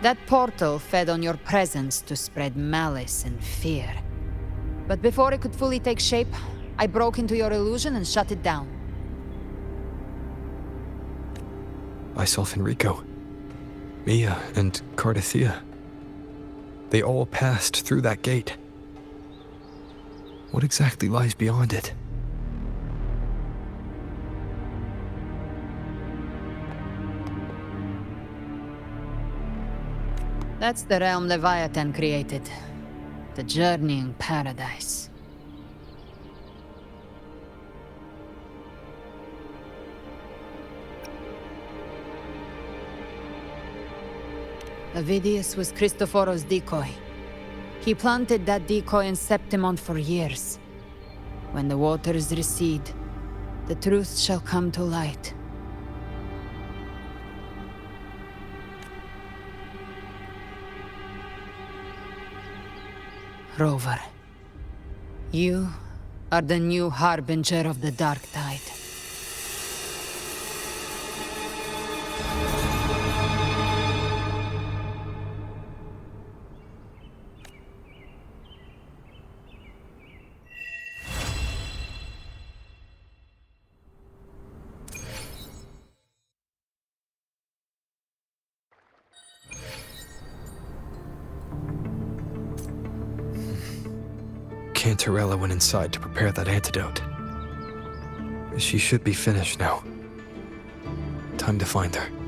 That portal fed on your presence to spread malice and fear. But before it could fully take shape, I broke into your illusion and shut it down. I saw Fenrico, Mia, and Cardathia. They all passed through that gate. What exactly lies beyond it? That's the realm Leviathan created. The journeying paradise. Avidius was Cristoforo's decoy. He planted that decoy in Septimont for years. When the waters recede, the truth shall come to light. Rover, you are the new harbinger of the Dark Tide. Cantarella went inside to prepare that antidote. She should be finished now. Time to find her.